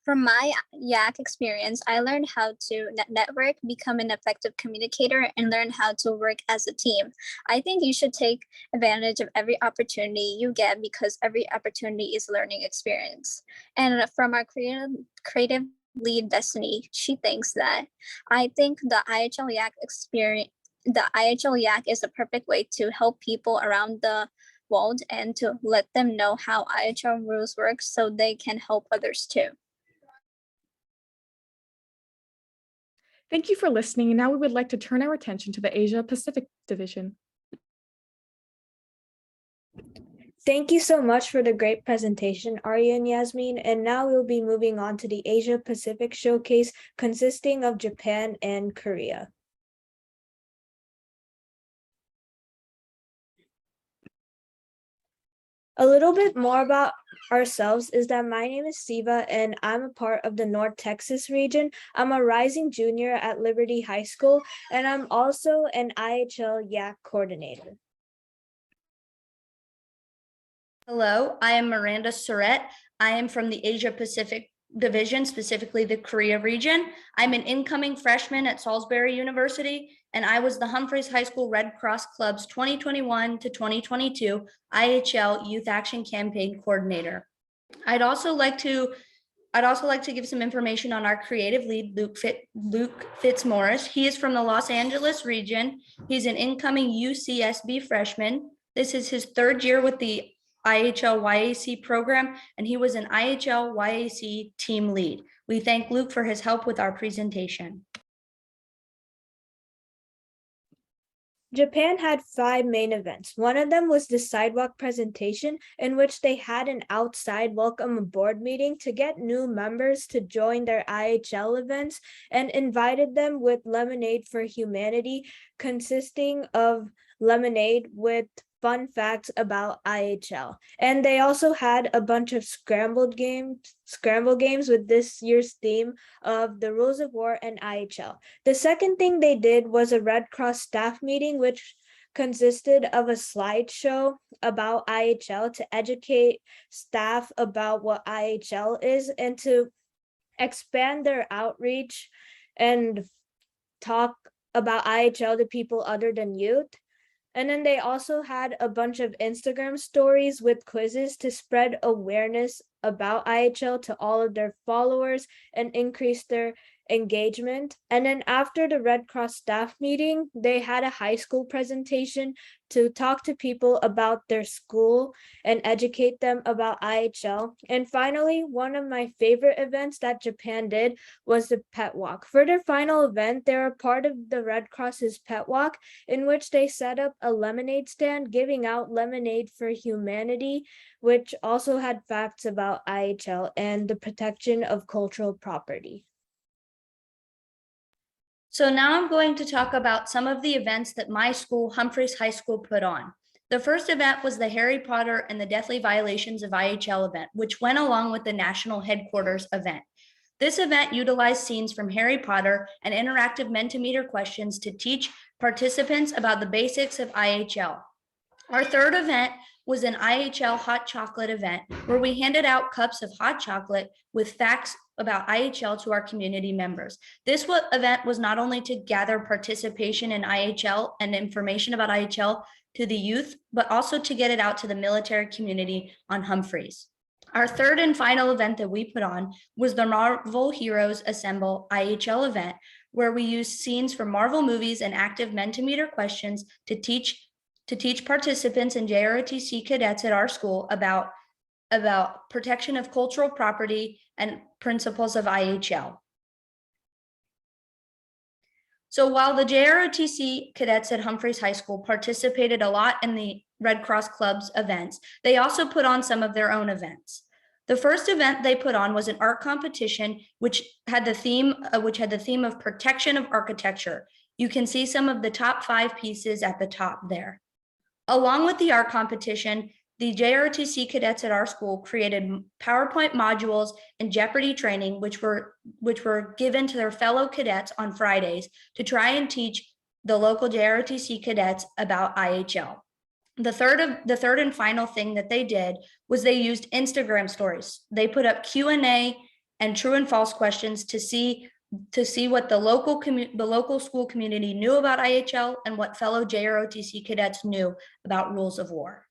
From my YAC experience, I learned how to network, become an effective communicator, and learn how to work as a team. I think you should take advantage of every opportunity you get because every opportunity is a learning experience. And from our creative lead, Destiny, she thinks that I think the IHL YAC is a perfect way to help people around the world and to let them know how IHL rules work so they can help others too. Thank you for listening, and now we would like to turn our attention to the Asia Pacific Division. Thank you so much for the great presentation, Arya and Yasmin, and now we'll be moving on to the Asia Pacific Showcase consisting of Japan and Korea. A little bit more about ourselves is that my name is Siva and I'm a part of the North Texas region. I'm a rising junior at Liberty High School, and I'm also an IHL YAC coordinator. Hello, I am Miranda Surratt. I am from the Asia Pacific Division, specifically the Korea region. I'm an incoming freshman at Salisbury University, and I was the Humphreys High School Red Cross Club's 2021 to 2022 IHL Youth Action Campaign Coordinator. I'd also like to give some information on our creative lead, Luke Fitzmorris. He is from the Los Angeles region. He's an incoming UCSB freshman. This is his third year with the IHL YAC program, and he was an IHL YAC team lead. We thank Luke for his help with our presentation. Japan had 5 main events. One of them was the sidewalk presentation, in which they had an outside welcome aboard meeting to get new members to join their IHL events and invited them with Lemonade for Humanity, consisting of lemonade with fun facts about IHL. And they also had a bunch of scramble games with this year's theme of the rules of war and IHL. The second thing they did was a Red Cross staff meeting, which consisted of a slideshow about IHL to educate staff about what IHL is and to expand their outreach and talk about IHL to people other than youth. And then they also had a bunch of Instagram stories with quizzes to spread awareness about IHL to all of their followers and increase their engagement. And then after the Red Cross staff meeting, they had a high school presentation to talk to people about their school and educate them about IHL. And finally, one of my favorite events that Japan did was the pet walk. For their final event, they were part of the Red Cross's pet walk, in which they set up a lemonade stand giving out lemonade for humanity, which also had facts about IHL and the protection of cultural property. So now I'm going to talk about some of the events that my school, Humphreys High School, put on. The first event was the Harry Potter and the Deathly Violations of IHL event, which went along with the national headquarters event. This event utilized scenes from Harry Potter and interactive Mentimeter questions to teach participants about the basics of IHL. Our third event was an IHL hot chocolate event where we handed out cups of hot chocolate with facts about IHL to our community members. This event was not only to gather participation in IHL and information about IHL to the youth, but also to get it out to the military community on Humphreys. Our third and final event that we put on was the Marvel Heroes Assemble IHL event, where we used scenes from Marvel movies and active Mentimeter questions to teach participants and JROTC cadets at our school about protection of cultural property and principles of IHL. So while the JROTC cadets at Humphreys High School participated a lot in the Red Cross Club's events, they also put on some of their own events. The first event they put on was an art competition, which had the theme of protection of architecture. You can see some of the top 5 pieces at the top there. Along with the art competition, the JROTC cadets at our school created PowerPoint modules and Jeopardy training, which were given to their fellow cadets on Fridays to try and teach the local JROTC cadets about IHL. The third and final thing that they did was they used Instagram stories. They put up Q&A and true and false questions to see what the local school community knew about IHL and what fellow JROTC cadets knew about rules of war.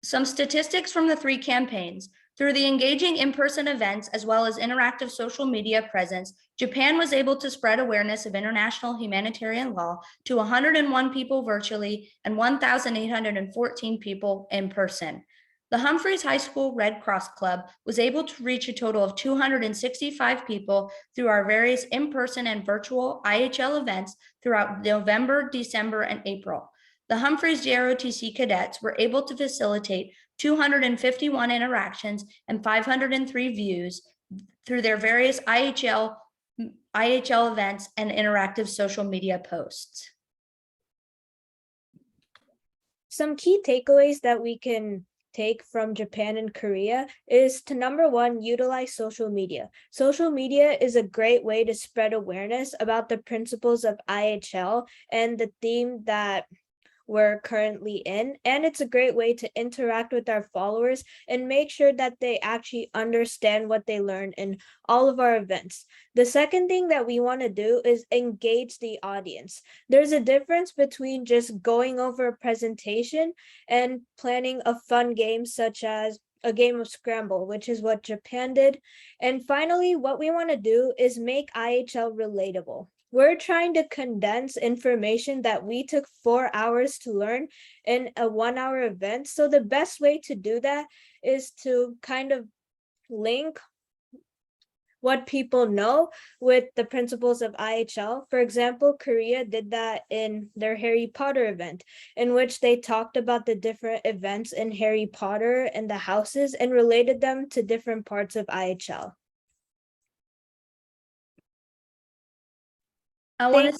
Some statistics from the 3 campaigns. Through the engaging in-person events as well as interactive social media presence, Japan was able to spread awareness of international humanitarian law to 101 people virtually and 1,814 people in person. The Humphreys High School Red Cross Club was able to reach a total of 265 people through our various in-person and virtual IHL events throughout November, December, and April. The Humphreys JROTC cadets were able to facilitate 251 interactions and 503 views through their various IHL events and interactive social media posts. Some key takeaways that we can take from Japan and Korea is to number one, utilize social media. Social media is a great way to spread awareness about the principles of IHL and the theme that we're currently in. And it's a great way to interact with our followers and make sure that they actually understand what they learn in all of our events. The second thing that we want to do is engage the audience. There's a difference between just going over a presentation and planning a fun game such as a game of Scramble, which is what Japan did. And finally, what we want to do is make IHL relatable. We're trying to condense information that we took 4 hours to learn in a 1-hour event. So the best way to do that is to kind of link what people know with the principles of IHL. For example, Korea did that in their Harry Potter event, in which they talked about the different events in Harry Potter and the houses and related them to different parts of IHL. I want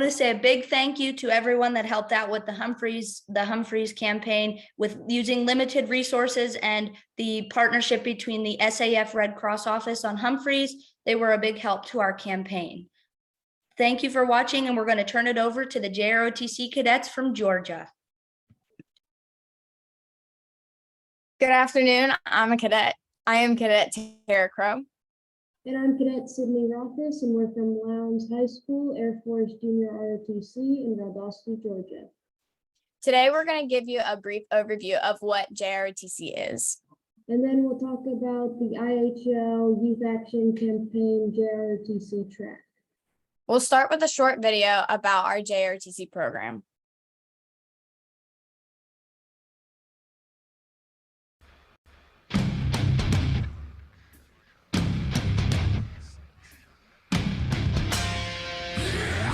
to say a big thank you to everyone that helped out with the Humphreys campaign with using limited resources and the partnership between the SAF Red Cross office on Humphreys. They were a big help to our campaign. Thank you for watching, and we're going to turn it over to the JROTC cadets from Georgia. Good afternoon. I am Cadet Tara Crow. And I'm Cadet Sydney Rothis, and we're from Lowndes High School, Air Force Junior ROTC in Valdosta, Georgia. Today, we're going to give you a brief overview of what JROTC is. And then we'll talk about the IHL Youth Action Campaign JROTC track. We'll start with a short video about our JROTC program.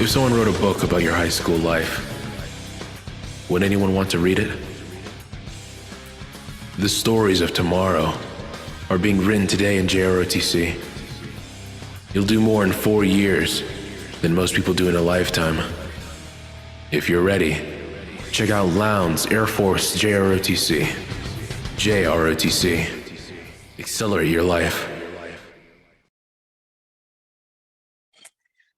If someone wrote a book about your high school life, would anyone want to read it? The stories of tomorrow are being written today in JROTC. You'll do more in 4 years than most people do in a lifetime. If you're ready, check out Lowndes Air Force JROTC. JROTC. Accelerate your life.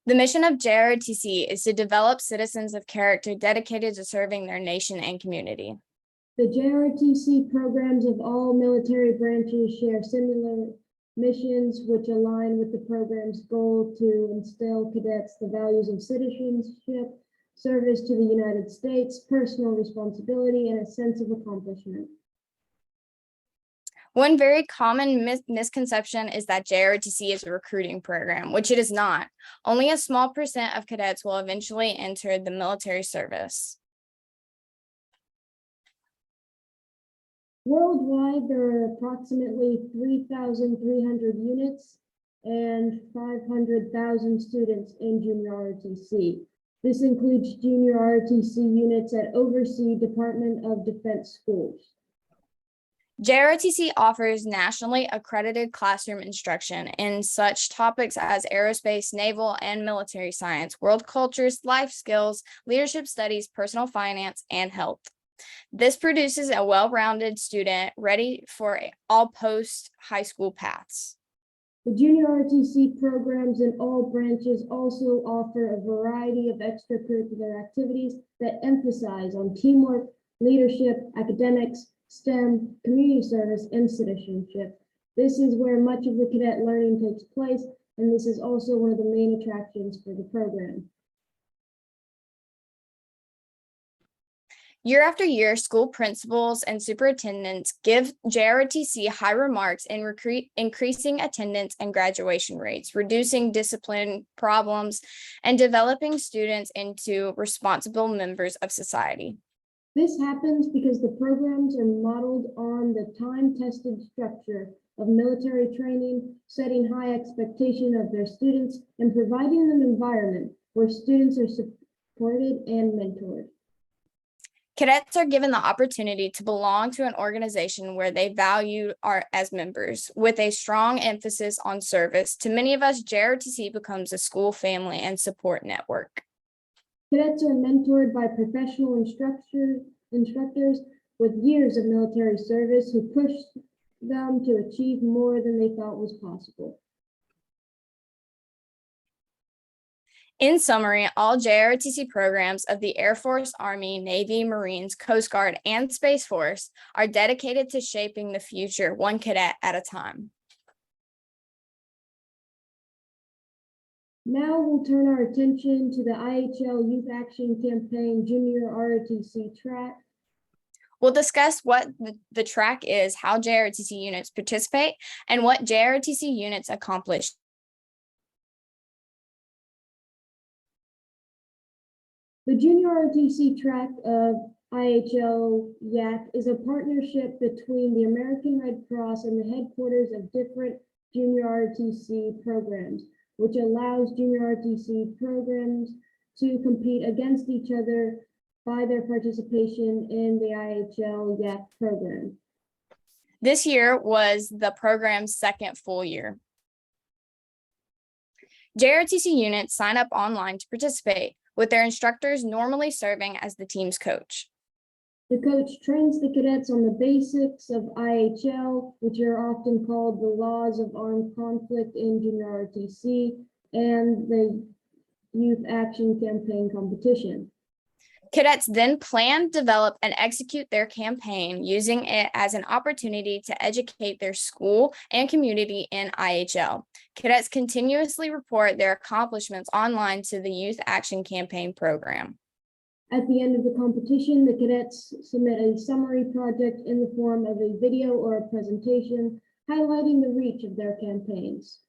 The mission of JROTC is to develop citizens of character dedicated to serving their nation and community. The JROTC programs of all military branches share similar missions, which align with the program's goal to instill cadets the values of citizenship, service to the United States, personal responsibility, and a sense of accomplishment. One very common misconception is that JROTC is a recruiting program, which it is not. Only a small percent of cadets will eventually enter the military service. Worldwide, there are approximately 3,300 units and 500,000 students in junior ROTC. This includes junior ROTC units at overseas Department of Defense schools. JROTC offers nationally accredited classroom instruction in such topics as aerospace, naval, and military science, world cultures, life skills, leadership studies, personal finance, and health. This produces a well-rounded student ready for all post-high school paths. The junior ROTC programs in all branches also offer a variety of extracurricular activities that emphasize on teamwork, leadership, academics, STEM, community service, and citizenship. This is where much of the cadet learning takes place, and this is also one of the main attractions for the program. Year after year, school principals and superintendents give JROTC high remarks in increasing attendance and graduation rates, reducing discipline problems, and developing students into responsible members of society. This happens because the programs are modeled on the time-tested structure of military training, setting high expectation of their students, and providing an environment where students are supported and mentored. Cadets are given the opportunity to belong to an organization where they value art as members, with a strong emphasis on service. To many of us, JROTC becomes a school, family, and support network. Cadets are mentored by professional instructors instructors with years of military service who pushed them to achieve more than they thought was possible. In summary, all JROTC programs of the Air Force, Army, Navy, Marines, Coast Guard, and Space Force are dedicated to shaping the future one cadet at a time. Now we'll turn our attention to the IHL Youth Action Campaign Junior ROTC track. We'll discuss what the track is, how JROTC units participate, and what JROTC units accomplish. The Junior ROTC track of IHL YAC is a partnership between the American Red Cross and the headquarters of different Junior ROTC programs, which allows Junior ROTC programs to compete against each other by their participation in the IHL YAC program. This year was the program's second full year. JROTC units sign up online to participate, with their instructors normally serving as the team's coach. The coach trains the cadets on the basics of IHL, which are often called the laws of armed conflict in Junior ROTC, and the Youth Action Campaign competition. Cadets then plan, develop, and execute their campaign, using it as an opportunity to educate their school and community in IHL. Cadets continuously report their accomplishments online to the Youth Action Campaign program. At the end of the competition, the cadets submit a summary project in the form of a video or a presentation highlighting the reach of their campaigns.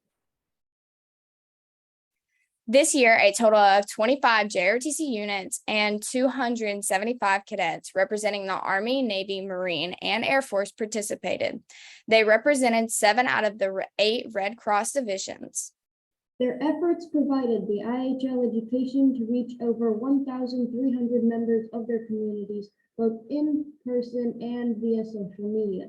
This year, a total of 25 JROTC units and 275 cadets representing the Army, Navy, Marine, and Air Force participated. They represented 7 out of the 8 Red Cross divisions. Their efforts provided the IHL education to reach over 1,300 members of their communities, both in person and via social media.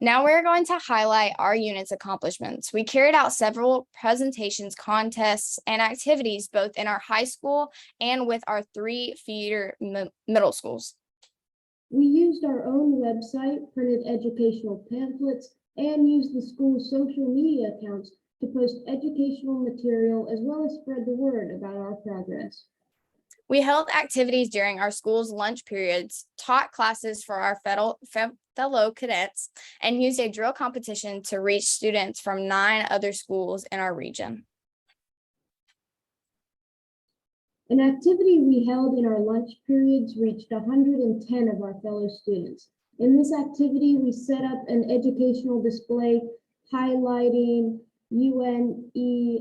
Now we're going to highlight our unit's accomplishments. We carried out several presentations, contests, and activities both in our high school and with our 3 feeder middle schools. We used our own website, printed educational pamphlets, and used the school's social media accounts to post educational material as well as spread the word about our progress. We held activities during our school's lunch periods, taught classes for our fellow cadets, and used a drill competition to reach students from 9 other schools in our region. An activity we held in our lunch periods reached 110 of our fellow students. In this activity, we set up an educational display highlighting UNESCO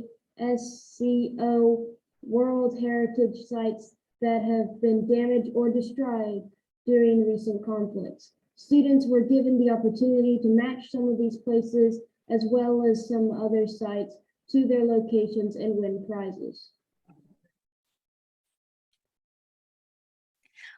World Heritage Sites that have been damaged or destroyed during recent conflicts. Students were given the opportunity to match some of these places as well as some other sites to their locations and win prizes.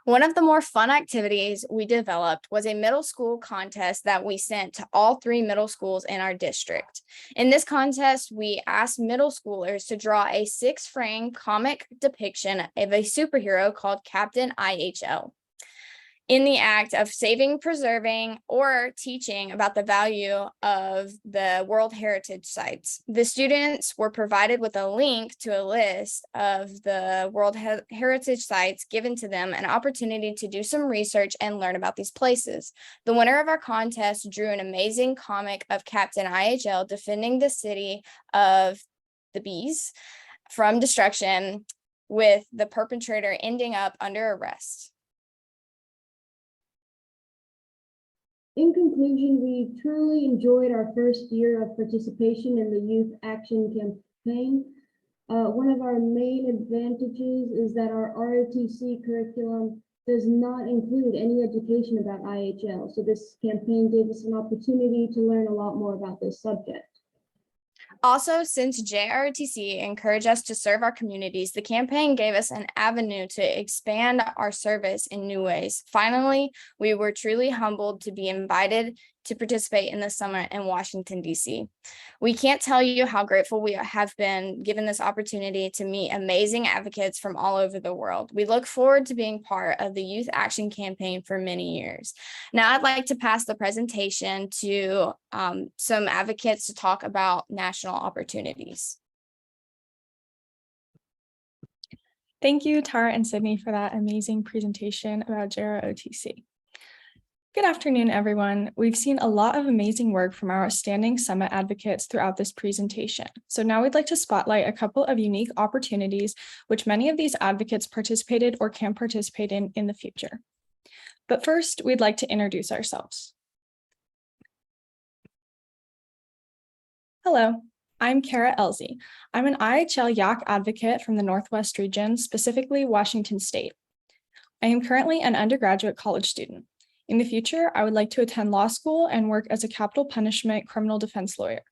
One of the more fun activities we developed was a middle school contest that we sent to all 3 middle schools in our district. In this contest, we asked middle schoolers to draw a 6-frame comic depiction of a superhero called Captain IHL. In the act of saving, preserving, or teaching about the value of the World Heritage Sites. The students were provided with a link to a list of the World Heritage Sites, given to them an opportunity to do some research and learn about these places. The winner of our contest drew an amazing comic of Captain IHL defending the city of the Bees from destruction, with the perpetrator ending up under arrest. In conclusion, we truly enjoyed our first year of participation in the Youth Action Campaign. One of our main advantages is that our ROTC curriculum does not include any education about IHL. So this campaign gave us an opportunity to learn a lot more about this subject. Also, since JROTC encouraged us to serve our communities, the campaign gave us an avenue to expand our service in new ways. Finally, we were truly humbled to be invited to participate in the summit in Washington, D.C. We can't tell you how grateful we have been given this opportunity to meet amazing advocates from all over the world. We look forward to being part of the Youth Action Campaign for many years. Now I'd like to pass the presentation to some advocates to talk about national opportunities. Thank you, Tara and Sydney, for that amazing presentation about JROTC. Good afternoon, everyone. We've seen a lot of amazing work from our outstanding summit advocates throughout this presentation. So now we'd like to spotlight a couple of unique opportunities which many of these advocates participated or can participate in the future. But first, we'd like to introduce ourselves. Hello, I'm Kara Elsie. I'm an IHL YAC advocate from the Northwest region, specifically Washington State. I am currently an undergraduate college student. In the future, I would like to attend law school and work as a capital punishment criminal defense lawyer.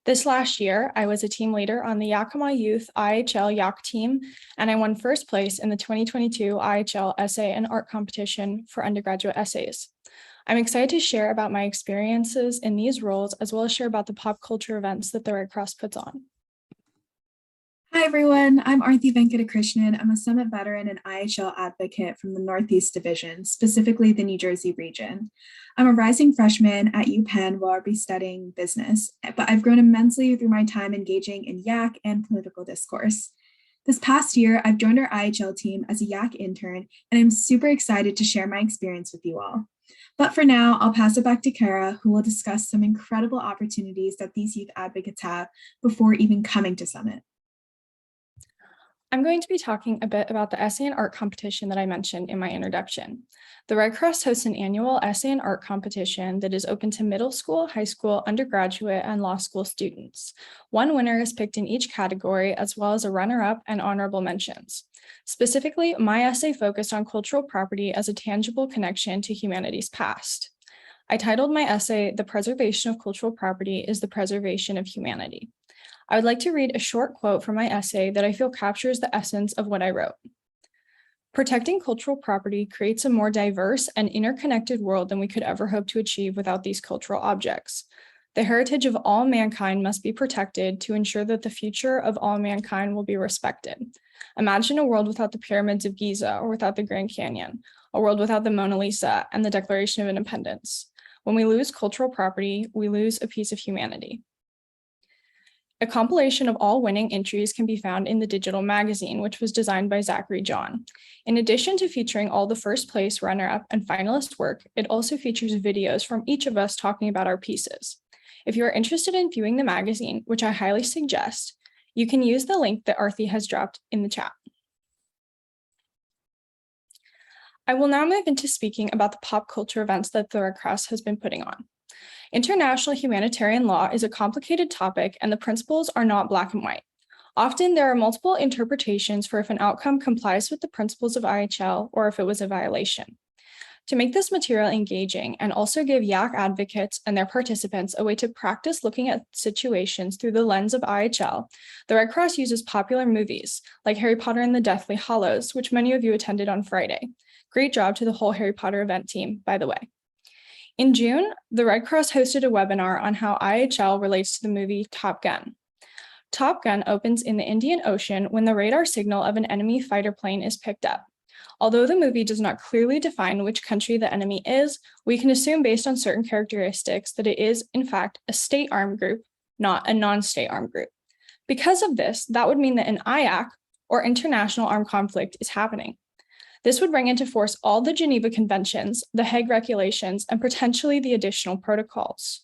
This last year, I was a team leader on the Yakima Youth IHL YAC team, and I won first place in the 2022 IHL Essay and Art Competition for undergraduate essays. I'm excited to share about my experiences in these roles, as well as share about the pop culture events that the Red Cross puts on. Hi, everyone. I'm Arthi Venkatakrishnan. I'm a Summit veteran and IHL advocate from the Northeast Division, specifically the New Jersey region. I'm a rising freshman at UPenn where I'll be studying business, but I've grown immensely through my time engaging in YAC and political discourse. This past year, I've joined our IHL team as a YAC intern, and I'm super excited to share my experience with you all. But for now, I'll pass it back to Kara, who will discuss some incredible opportunities that these youth advocates have before even coming to Summit. I'm going to be talking a bit about the essay and art competition that I mentioned in my introduction. The Red Cross hosts an annual essay and art competition that is open to middle school, high school, undergraduate, and law school students. One winner is picked in each category, as well as a runner-up and honorable mentions. Specifically, my essay focused on cultural property as a tangible connection to humanity's past. I titled my essay, "The Preservation of Cultural Property is the Preservation of Humanity." I would like to read a short quote from my essay that I feel captures the essence of what I wrote. Protecting cultural property creates a more diverse and interconnected world than we could ever hope to achieve without these cultural objects. The heritage of all mankind must be protected to ensure that the future of all mankind will be respected. Imagine a world without the pyramids of Giza or without the Grand Canyon, a world without the Mona Lisa and the Declaration of Independence. When we lose cultural property, we lose a piece of humanity. A compilation of all winning entries can be found in the digital magazine, which was designed by Zachary John. In addition to featuring all the first place, runner-up, and finalist work, it also features videos from each of us talking about our pieces. If you are interested in viewing the magazine, which I highly suggest, you can use the link that Arthi has dropped in the chat. I will now move into speaking about the pop culture events that the Red Cross has been putting on. International humanitarian law is a complicated topic, and the principles are not black and white. Often there are multiple interpretations for if an outcome complies with the principles of IHL or if it was a violation. To make this material engaging and also give YAC advocates and their participants a way to practice looking at situations through the lens of IHL, the Red Cross uses popular movies like Harry Potter and the Deathly Hallows, which many of you attended on Friday. Great job to the whole Harry Potter event team, by the way. In June, the Red Cross hosted a webinar on how IHL relates to the movie Top Gun. Top Gun opens in the Indian Ocean when the radar signal of an enemy fighter plane is picked up. Although the movie does not clearly define which country the enemy is, we can assume based on certain characteristics that it is, in fact, a state armed group, not a non-state armed group. Because of this, that would mean that an IAC, or international armed conflict, is happening. This would bring into force all the Geneva Conventions, the Hague Regulations, and potentially the additional protocols.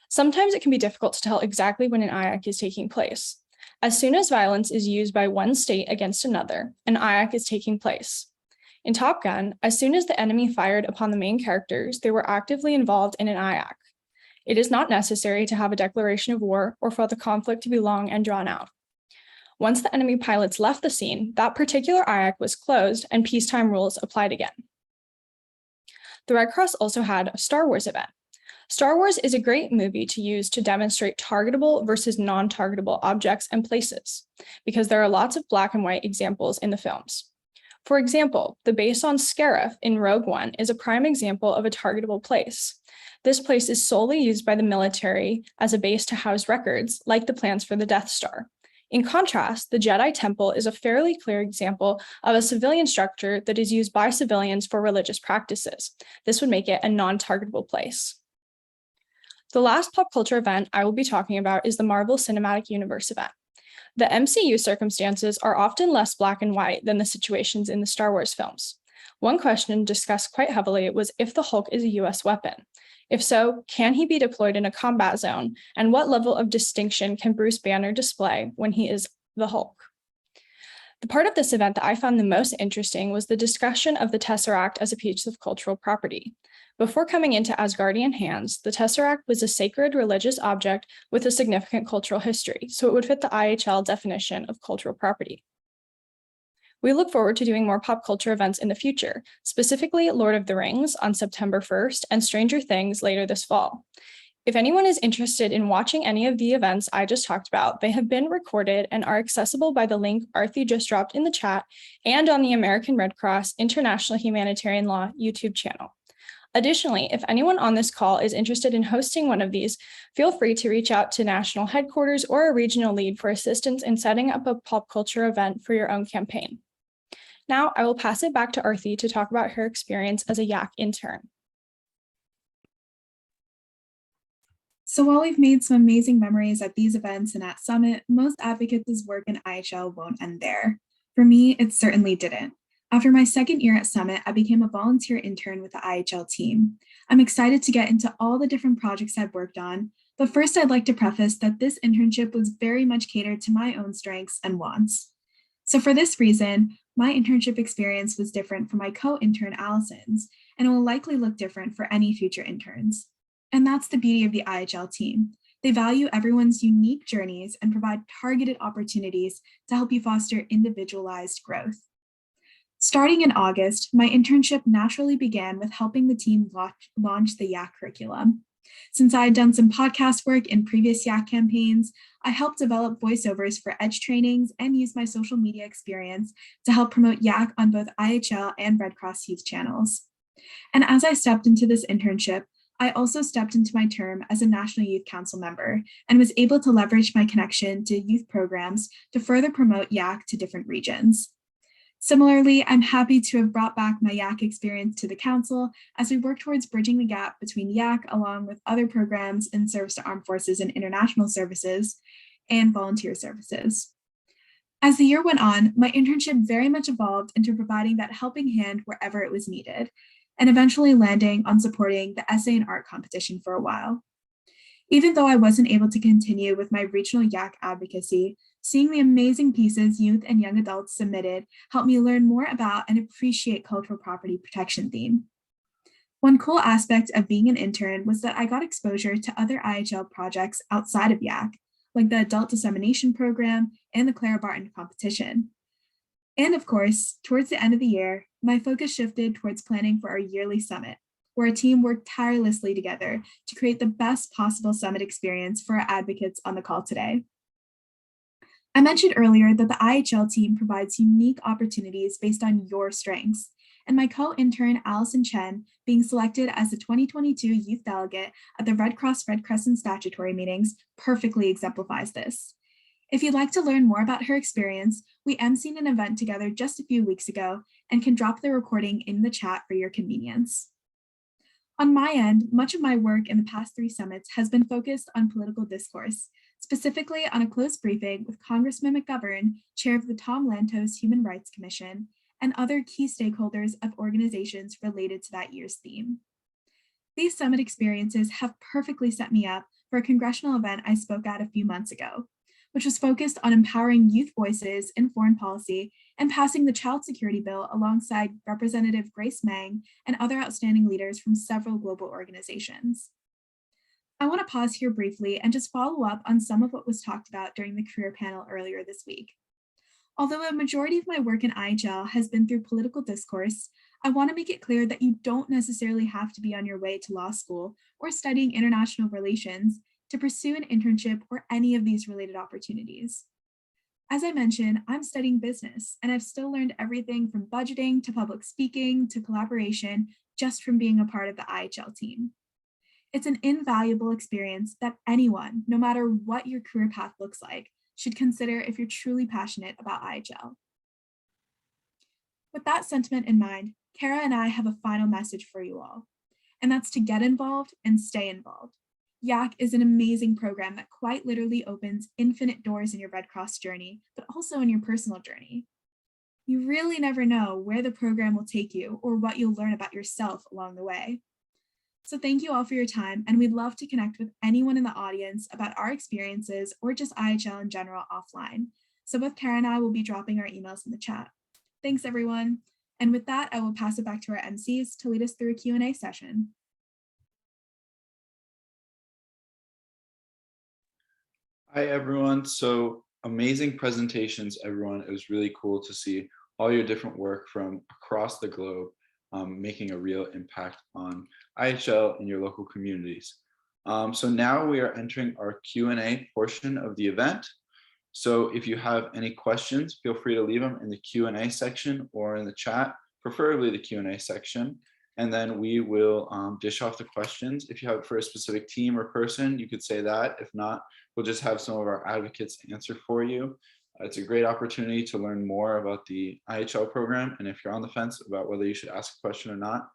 Sometimes it can be difficult to tell exactly when an IAC is taking place. As soon as violence is used by one state against another, an IAC is taking place. In Top Gun, as soon as the enemy fired upon the main characters, they were actively involved in an IAC. It is not necessary to have a declaration of war or for the conflict to be long and drawn out. Once the enemy pilots left the scene, that particular IAC was closed and peacetime rules applied again. The Red Cross also had a Star Wars event. Star Wars is a great movie to use to demonstrate targetable versus non-targetable objects and places, because there are lots of black and white examples in the films. For example, the base on Scarif in Rogue One is a prime example of a targetable place. This place is solely used by the military as a base to house records, like the plans for the Death Star. In contrast, the Jedi Temple is a fairly clear example of a civilian structure that is used by civilians for religious practices. This would make it a non-targetable place. The last pop culture event I will be talking about is the Marvel Cinematic Universe event. The MCU circumstances are often less black and white than the situations in the Star Wars films. One question discussed quite heavily was if the Hulk is a US weapon. If so, can he be deployed in a combat zone? And what level of distinction can Bruce Banner display when he is the Hulk? The part of this event that I found the most interesting was the discussion of the Tesseract as a piece of cultural property. Before coming into Asgardian hands, the Tesseract was a sacred religious object with a significant cultural history, so it would fit the IHL definition of cultural property. We look forward to doing more pop culture events in the future, specifically Lord of the Rings on September 1st and Stranger Things later this fall. If anyone is interested in watching any of the events I just talked about, they have been recorded and are accessible by the link Arthi just dropped in the chat and on the American Red Cross International Humanitarian Law YouTube channel. Additionally, if anyone on this call is interested in hosting one of these, feel free to reach out to national headquarters or a regional lead for assistance in setting up a pop culture event for your own campaign. Now, I will pass it back to Arthi to talk about her experience as a YAC intern. So while we've made some amazing memories at these events and at Summit, most advocates' work in IHL won't end there. For me, it certainly didn't. After my second year at Summit, I became a volunteer intern with the IHL team. I'm excited to get into all the different projects I've worked on, but first I'd like to preface that this internship was very much catered to my own strengths and wants. So for this reason, my internship experience was different from my co-intern Allison's, and it will likely look different for any future interns. And that's the beauty of the IHL team. They value everyone's unique journeys and provide targeted opportunities to help you foster individualized growth. Starting in August, my internship naturally began with helping the team launch the YAC curriculum. Since I had done some podcast work in previous YAC campaigns, I helped develop voiceovers for Edge trainings and used my social media experience to help promote YAC on both IHL and Red Cross Youth channels. And as I stepped into this internship, I also stepped into my term as a National Youth Council member and was able to leverage my connection to youth programs to further promote YAC to different regions. Similarly, I'm happy to have brought back my YAC experience to the council as we work towards bridging the gap between YAC along with other programs in service to armed forces and international services and volunteer services. As the year went on, my internship very much evolved into providing that helping hand wherever it was needed, and eventually landing on supporting the essay and art competition for a while. Even though I wasn't able to continue with my regional YAC advocacy, seeing the amazing pieces youth and young adults submitted helped me learn more about and appreciate cultural property protection theme. One cool aspect of being an intern was that I got exposure to other IHL projects outside of YAC, like the Adult Dissemination Program and the Clara Barton competition. And of course, towards the end of the year, my focus shifted towards planning for our yearly summit, where our team worked tirelessly together to create the best possible summit experience for our advocates on the call today. I mentioned earlier that the IHL team provides unique opportunities based on your strengths, and my co-intern Allison Chen being selected as the 2022 youth delegate at the Red Cross Red Crescent statutory meetings perfectly exemplifies this. If you'd like to learn more about her experience, we emceed an event together just a few weeks ago and can drop the recording in the chat for your convenience. On my end, much of my work in the past 3 summits has been focused on political discourse, specifically on a close briefing with Congressman McGovern, chair of the Tom Lantos Human Rights Commission, and other key stakeholders of organizations related to that year's theme. These summit experiences have perfectly set me up for a congressional event I spoke at a few months ago, which was focused on empowering youth voices in foreign policy and passing the Child Security Bill alongside Representative Grace Meng and other outstanding leaders from several global organizations. I want to pause here briefly and just follow up on some of what was talked about during the career panel earlier this week. Although a majority of my work in IHL has been through political discourse, I want to make it clear that you don't necessarily have to be on your way to law school or studying international relations to pursue an internship or any of these related opportunities. As I mentioned, I'm studying business, and I've still learned everything from budgeting to public speaking to collaboration just from being a part of the IHL team. It's an invaluable experience that anyone, no matter what your career path looks like, should consider if you're truly passionate about IHL. With that sentiment in mind, Kara and I have a final message for you all, and that's to get involved and stay involved. YAC is an amazing program that quite literally opens infinite doors in your Red Cross journey, but also in your personal journey. You really never know where the program will take you or what you'll learn about yourself along the way. So thank you all for your time, and we'd love to connect with anyone in the audience about our experiences or just IHL in general offline. So both Kara and I will be dropping our emails in the chat. Thanks everyone. And with that, I will pass it back to our MCs to lead us through a Q&A session. Hi everyone, so amazing presentations everyone. It was really cool to see all your different work from across the globe making a real impact on IHL in your local communities. So now we are entering our Q&A portion of the event. So if you have any questions, feel free to leave them in the Q&A section or in the chat, preferably the Q&A section. And then we will dish off the questions. If you have it for a specific team or person, you could say that. If not, we'll just have some of our advocates answer for you. It's a great opportunity to learn more about the IHL program. And if you're on the fence about whether you should ask a question or not,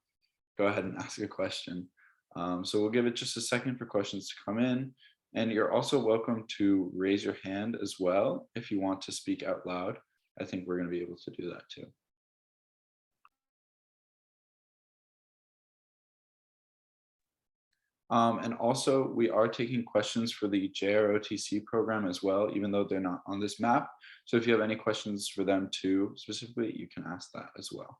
go ahead and ask a question. So we'll give it just a second for questions to come in. And you're also welcome to raise your hand as well if you want to speak out loud. I think we're going to be able to do that too. And also, we are taking questions for the JROTC program as well, even though they're not on this map. So if you have any questions for them too, specifically, you can ask that as well.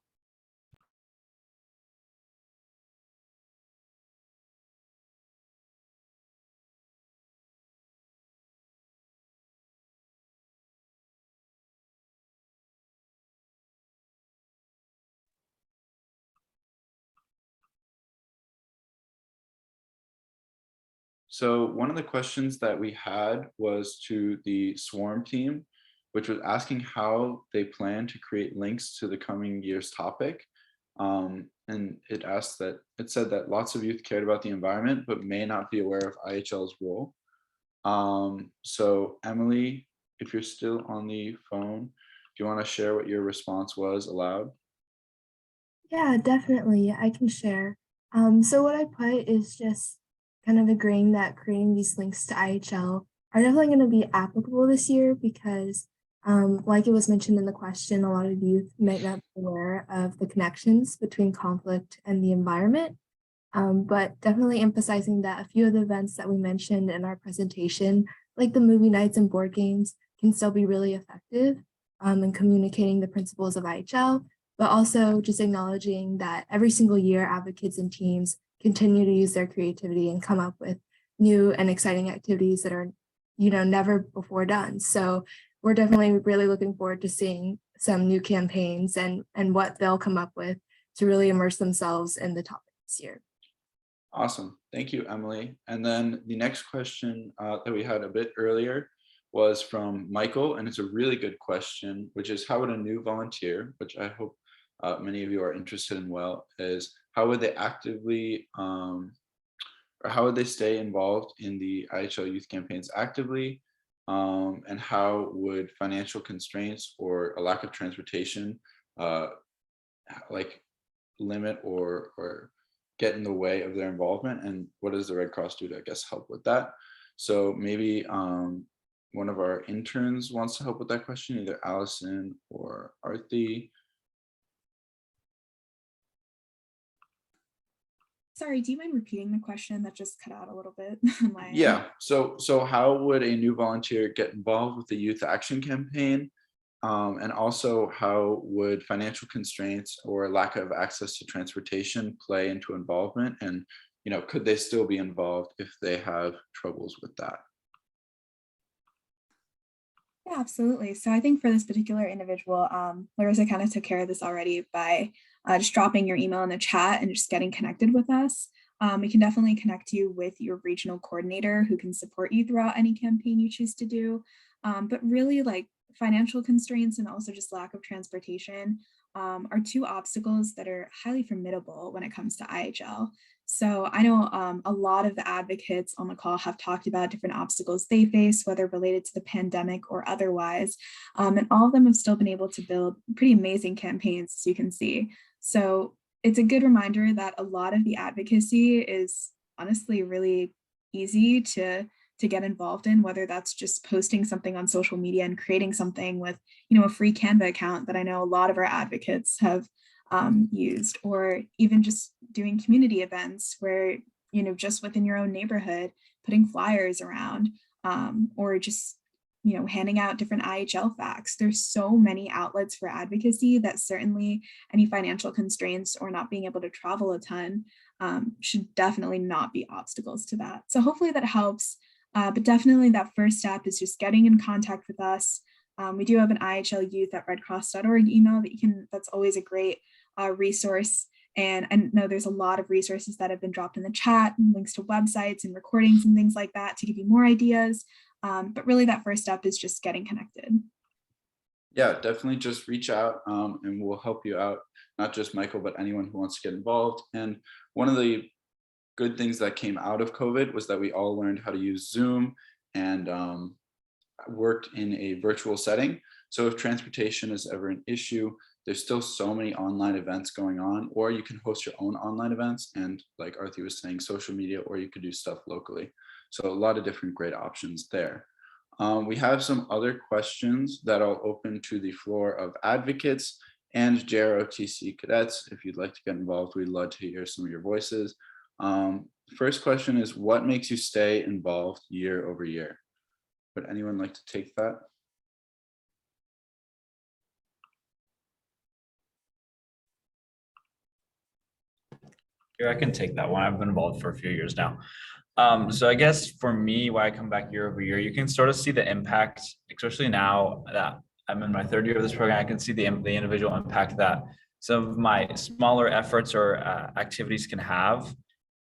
So one of the questions that we had was to the Swarm team, which was asking how they plan to create links to the coming year's topic. And it said that lots of youth cared about the environment, but may not be aware of IHL's role. So Emily, if you're still on the phone, do you want to share what your response was aloud? Yeah, definitely. I can share. So what I put is just kind of agreeing that creating these links to IHL are definitely going to be applicable this year because, like it was mentioned in the question, a lot of youth might not be aware of the connections between conflict and the environment. But definitely emphasizing that a few of the events that we mentioned in our presentation, like the movie nights and board games, can still be really effective in communicating the principles of IHL, but also just acknowledging that every single year advocates and teams continue to use their creativity and come up with new and exciting activities that are, never before done. So we're definitely really looking forward to seeing some new campaigns and what they'll come up with to really immerse themselves in the topic this year. Awesome. Thank you, Emily. And then the next question that we had a bit earlier was from Michael, and it's a really good question, which is how would a new volunteer, which I hope many of you are interested in is how would they actively, or how would they stay involved in the IHL youth campaigns actively? And how would financial constraints or a lack of transportation like limit or get in the way of their involvement? And what does the Red Cross do to, I guess, help with that? So maybe one of our interns wants to help with that question, either Allison or Arthi. Sorry, do you mind repeating the question? That just cut out a little bit. Yeah, so how would a new volunteer get involved with the youth action campaign? And also how would financial constraints or lack of access to transportation play into involvement? And, could they still be involved if they have troubles with that? Yeah, absolutely. So I think for this particular individual, Larissa kind of took care of this already by just dropping your email in the chat and just getting connected with us. We can definitely connect you with your regional coordinator who can support you throughout any campaign you choose to do. But really, financial constraints and also just lack of transportation are two obstacles that are highly formidable when it comes to IHL. So I know a lot of the advocates on the call have talked about different obstacles they face, whether related to the pandemic or otherwise. And all of them have still been able to build pretty amazing campaigns, as you can see. So it's a good reminder that a lot of the advocacy is honestly really easy to get involved in, whether that's just posting something on social media and creating something with, a free Canva account that I know a lot of our advocates have used, or even just doing community events where, just within your own neighborhood, putting flyers around, or just, handing out different IHL facts. There's so many outlets for advocacy that certainly any financial constraints or not being able to travel a ton should definitely not be obstacles to that. So hopefully that helps. But definitely that first step is just getting in contact with us. We do have an ihlyouth@redcross.org email that's always a great resource. And I know there's a lot of resources that have been dropped in the chat, and links to websites and recordings and things like that to give you more ideas. But really that first step is just getting connected. Yeah, definitely just reach out and we'll help you out. Not just Michael, but anyone who wants to get involved. And one of the good things that came out of COVID was that we all learned how to use Zoom and worked in a virtual setting. So if transportation is ever an issue, there's still so many online events going on, or you can host your own online events. And like Arthi was saying, social media, or you could do stuff locally. So a lot of different great options there. We have some other questions that I'll open to the floor of advocates and JROTC cadets. If you'd like to get involved, we'd love to hear some of your voices. First question is, what makes you stay involved year over year? Would anyone like to take that? Here, I can take that one. I've been involved for a few years now. So I guess for me, why I come back year over year, you can sort of see the impact, especially now that I'm in my third year of this program. I can see the individual impact that some of my smaller efforts or activities can have.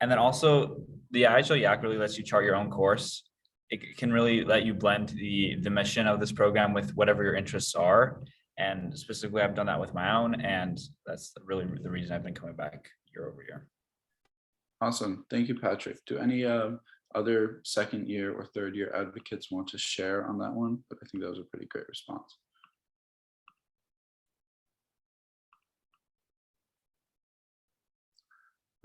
And then also the IHL YAC really lets you chart your own course. It can really let you blend the mission of this program with whatever your interests are. And specifically, I've done that with my own, and that's really the reason I've been coming back year over year. Awesome. Thank you, Patrick. Do any other second year or third year advocates want to share on that one? But I think that was a pretty great response.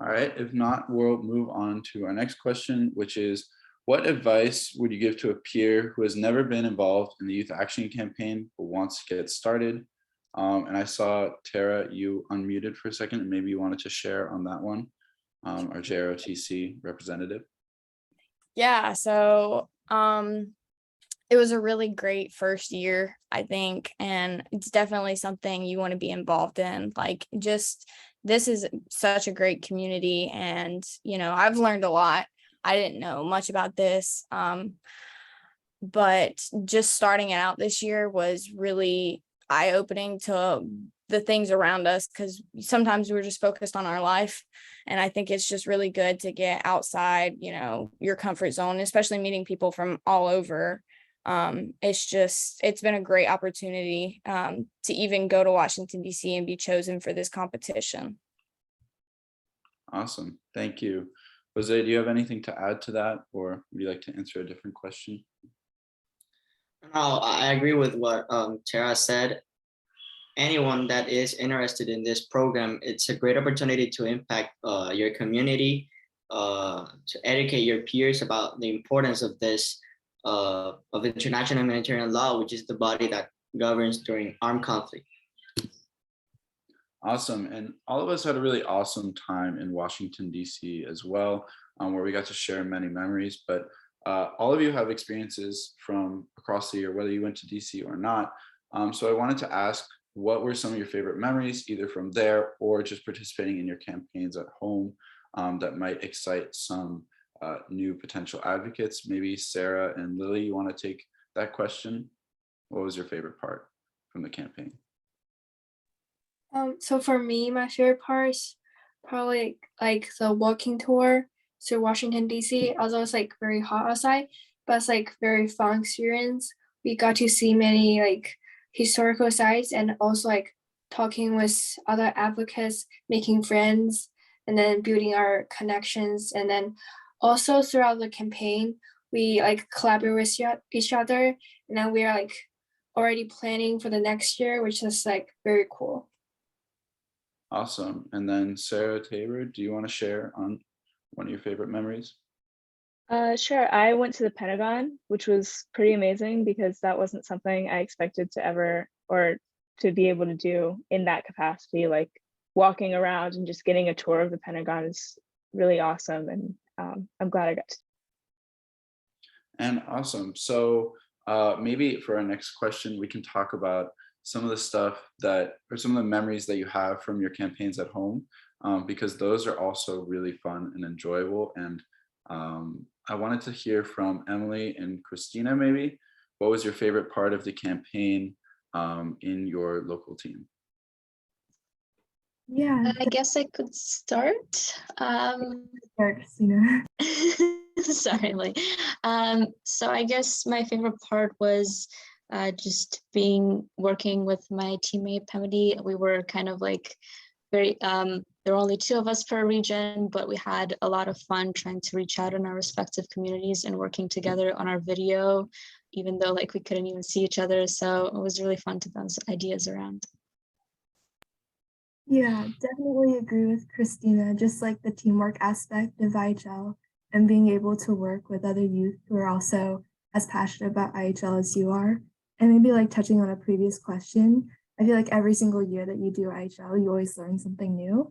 All right, if not, we'll move on to our next question, which is, what advice would you give to a peer who has never been involved in the Youth Action Campaign but wants to get started? And I saw, Tara, you unmuted for a second, and maybe you wanted to share on that one, our JROTC representative. Yeah, so it was a really great first year, I think, and it's definitely something you want to be involved in. Like, just this is such a great community, and I've learned a lot. I didn't know much about this, but just starting it out this year was really eye-opening to the things around us, because sometimes we're just focused on our life, and I think it's just really good to get outside your comfort zone, especially meeting people from all over. It's been a great opportunity to even go to Washington, D.C. and be chosen for this competition. Awesome. Thank you. Jose, do you have anything to add to that, or would you like to answer a different question? No, I agree with what Tara said. Anyone that is interested in this program, it's a great opportunity to impact your community, to educate your peers about the importance of this, of international humanitarian law, which is the body that governs during armed conflict. Awesome. And all of us had a really awesome time in Washington, D.C. as well, where we got to share many memories. But all of you have experiences from across the year, whether you went to D.C. or not. So I wanted to ask, what were some of your favorite memories, either from there or just participating in your campaigns at home, that might excite some new potential advocates? Maybe Sarah and Lily, you want to take that question? What was your favorite part from the campaign? So for me, my favorite part is probably like the walking tour to Washington, D.C. Although it's like very hot outside, but it's like very fun experience. we got to see many like historical sites and also like talking with other advocates, making friends, and then building our connections. And then also throughout the campaign, we like collaborate with each other, and then we are like already planning for the next year, which is like very cool. Awesome. And then Sarah Tabor, do you want to share on one of your favorite memories? Sure. I went to the Pentagon, which was pretty amazing because that wasn't something I expected to ever or to be able to do in that capacity. Like walking around and just getting a tour of the Pentagon is really awesome. And I'm glad I got to. And awesome. So maybe for our next question, we can talk about some of the stuff that, or some of the memories that you have from your campaigns at home, because those are also really fun and enjoyable. And I wanted to hear from Emily and Christina, maybe. What was your favorite part of the campaign in your local team? Yeah, I guess I could start. Start, Christina. Sorry, Lee. So I guess my favorite part was just working with my teammate Pebble. We were kind of like very there were only 2 of us per region, but we had a lot of fun trying to reach out in our respective communities and working together on our video, even though like we couldn't even see each other. So it was really fun to bounce ideas around. Yeah, definitely agree with Christina. Just like the teamwork aspect of IHL and being able to work with other youth who are also as passionate about IHL as you are. And maybe like touching on a previous question, I feel like every single year that you do IHL, you always learn something new,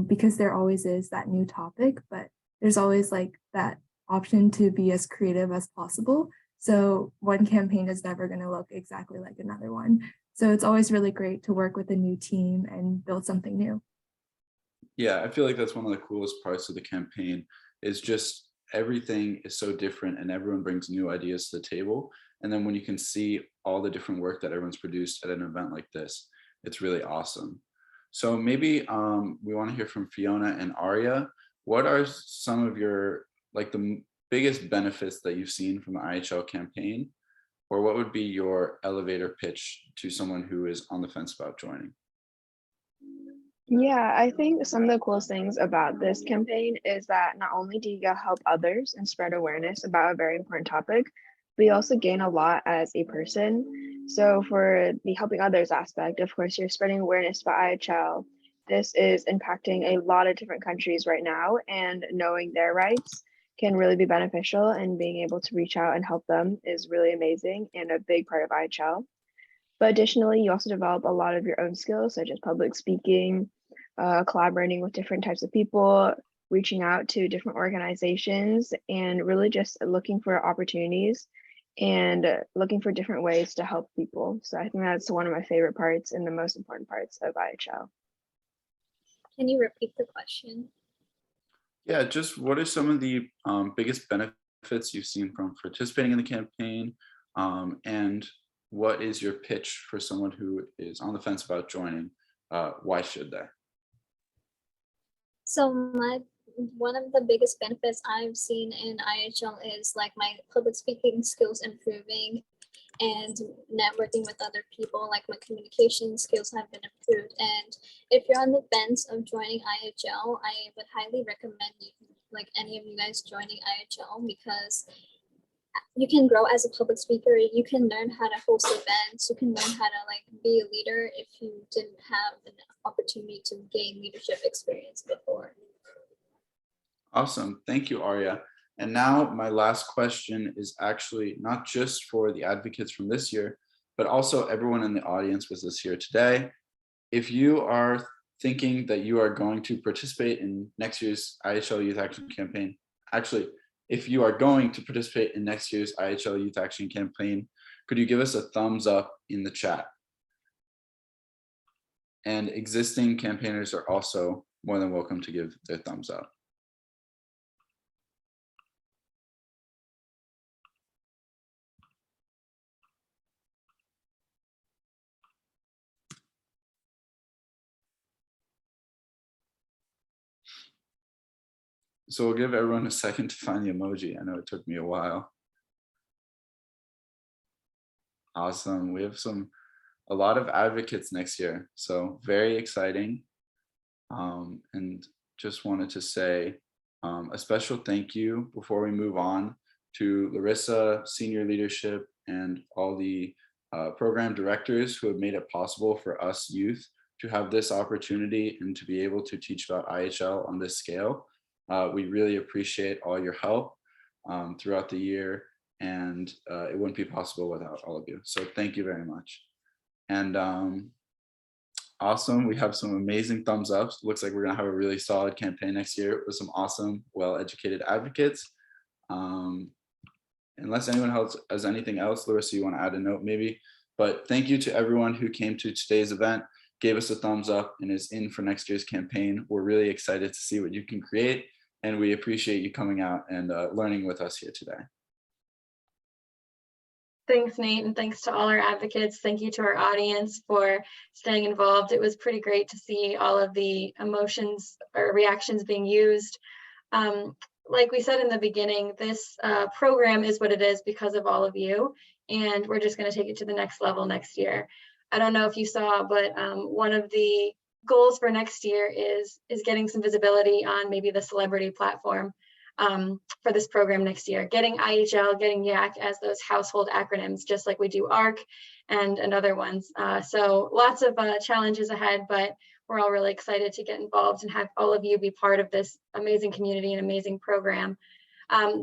because there always is that new topic, but there's always like that option to be as creative as possible. So one campaign is never going to look exactly like another one. So it's always really great to work with a new team and build something new. Yeah, I feel like that's one of the coolest parts of the campaign is just everything is so different and everyone brings new ideas to the table. And then when you can see all the different work that everyone's produced at an event like this, it's really awesome. So maybe we want to hear from Fiona and Arya. What are some of your, like the biggest benefits that you've seen from the IHL campaign? Or what would be your elevator pitch to someone who is on the fence about joining? Yeah, I think some of the coolest things about this campaign is that not only do you get to help others and spread awareness about a very important topic, but you also gain a lot as a person. So for the helping others aspect, of course, you're spreading awareness about IHL. This is impacting a lot of different countries right now, and knowing their rights can really be beneficial, and being able to reach out and help them is really amazing and a big part of IHL. But additionally, you also develop a lot of your own skills, such as public speaking, collaborating with different types of people, reaching out to different organizations, and really just looking for opportunities and looking for different ways to help people. So I think that's one of my favorite parts and the most important parts of IHL. Can you repeat the question? Yeah, just what are some of the biggest benefits you've seen from participating in the campaign? And what is your pitch for someone who is on the fence about joining? Why should they? So one of the biggest benefits I've seen in IHL is like my public speaking skills improving and networking with other people, like my communication skills have been improved. And if you're on the fence of joining IHL, I would highly recommend you, like any of you guys joining IHL, because you can grow as a public speaker. You can learn how to host events. You can learn how to like be a leader if you didn't have an opportunity to gain leadership experience before. Awesome. Thank you, Arya. And now my last question is actually not just for the advocates from this year, but also everyone in the audience with us here today. If you are thinking that you are going to participate in next year's IHL Youth Action Campaign, actually, if you are going to participate in next year's IHL Youth Action Campaign, could you give us a thumbs up in the chat? And existing campaigners are also more than welcome to give their thumbs up. So we'll give everyone a second to find the emoji. I know it took me a while. Awesome. We have a lot of advocates next year, so very exciting. And just wanted to say a special thank you before we move on to Larissa, senior leadership, and all the program directors who have made it possible for us youth to have this opportunity and to be able to teach about IHL on this scale. We really appreciate all your help throughout the year, and it wouldn't be possible without all of you. So thank you very much. And awesome, we have some amazing thumbs ups. Looks like we're gonna have a really solid campaign next year with some awesome, well-educated advocates. Unless anyone else has anything else, Larissa, you want to add a note maybe? But thank you to everyone who came to today's event, gave us a thumbs up, and is in for next year's campaign. We're really excited to see what you can create, and we appreciate you coming out and learning with us here today. Thanks, Nate, and thanks to all our advocates. Thank you to our audience for staying involved. It was pretty great to see all of the emotions or reactions being used. Like we said in the beginning, this program is what it is because of all of you, and we're just going to take it to the next level next year. I don't know if you saw, but one of the goals for next year is getting some visibility on maybe the celebrity platform for this program next year, getting IHL, getting YAC as those household acronyms, just like we do ARC and other ones. So lots of challenges ahead, but we're all really excited to get involved and have all of you be part of this amazing community and amazing program.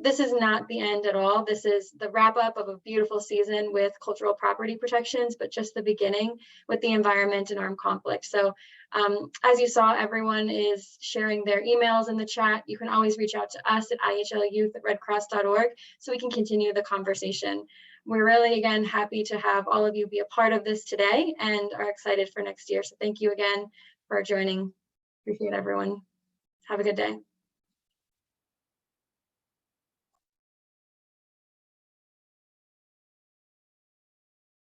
This is not the end at all. This is the wrap up of a beautiful season with cultural property protections, but just the beginning with the environment and armed conflict. So as you saw, everyone is sharing their emails in the chat. You can always reach out to us at ihlyouth@redcross.org so we can continue the conversation. We're really, again, happy to have all of you be a part of this today and are excited for next year. So thank you again for joining. Appreciate everyone. Have a good day.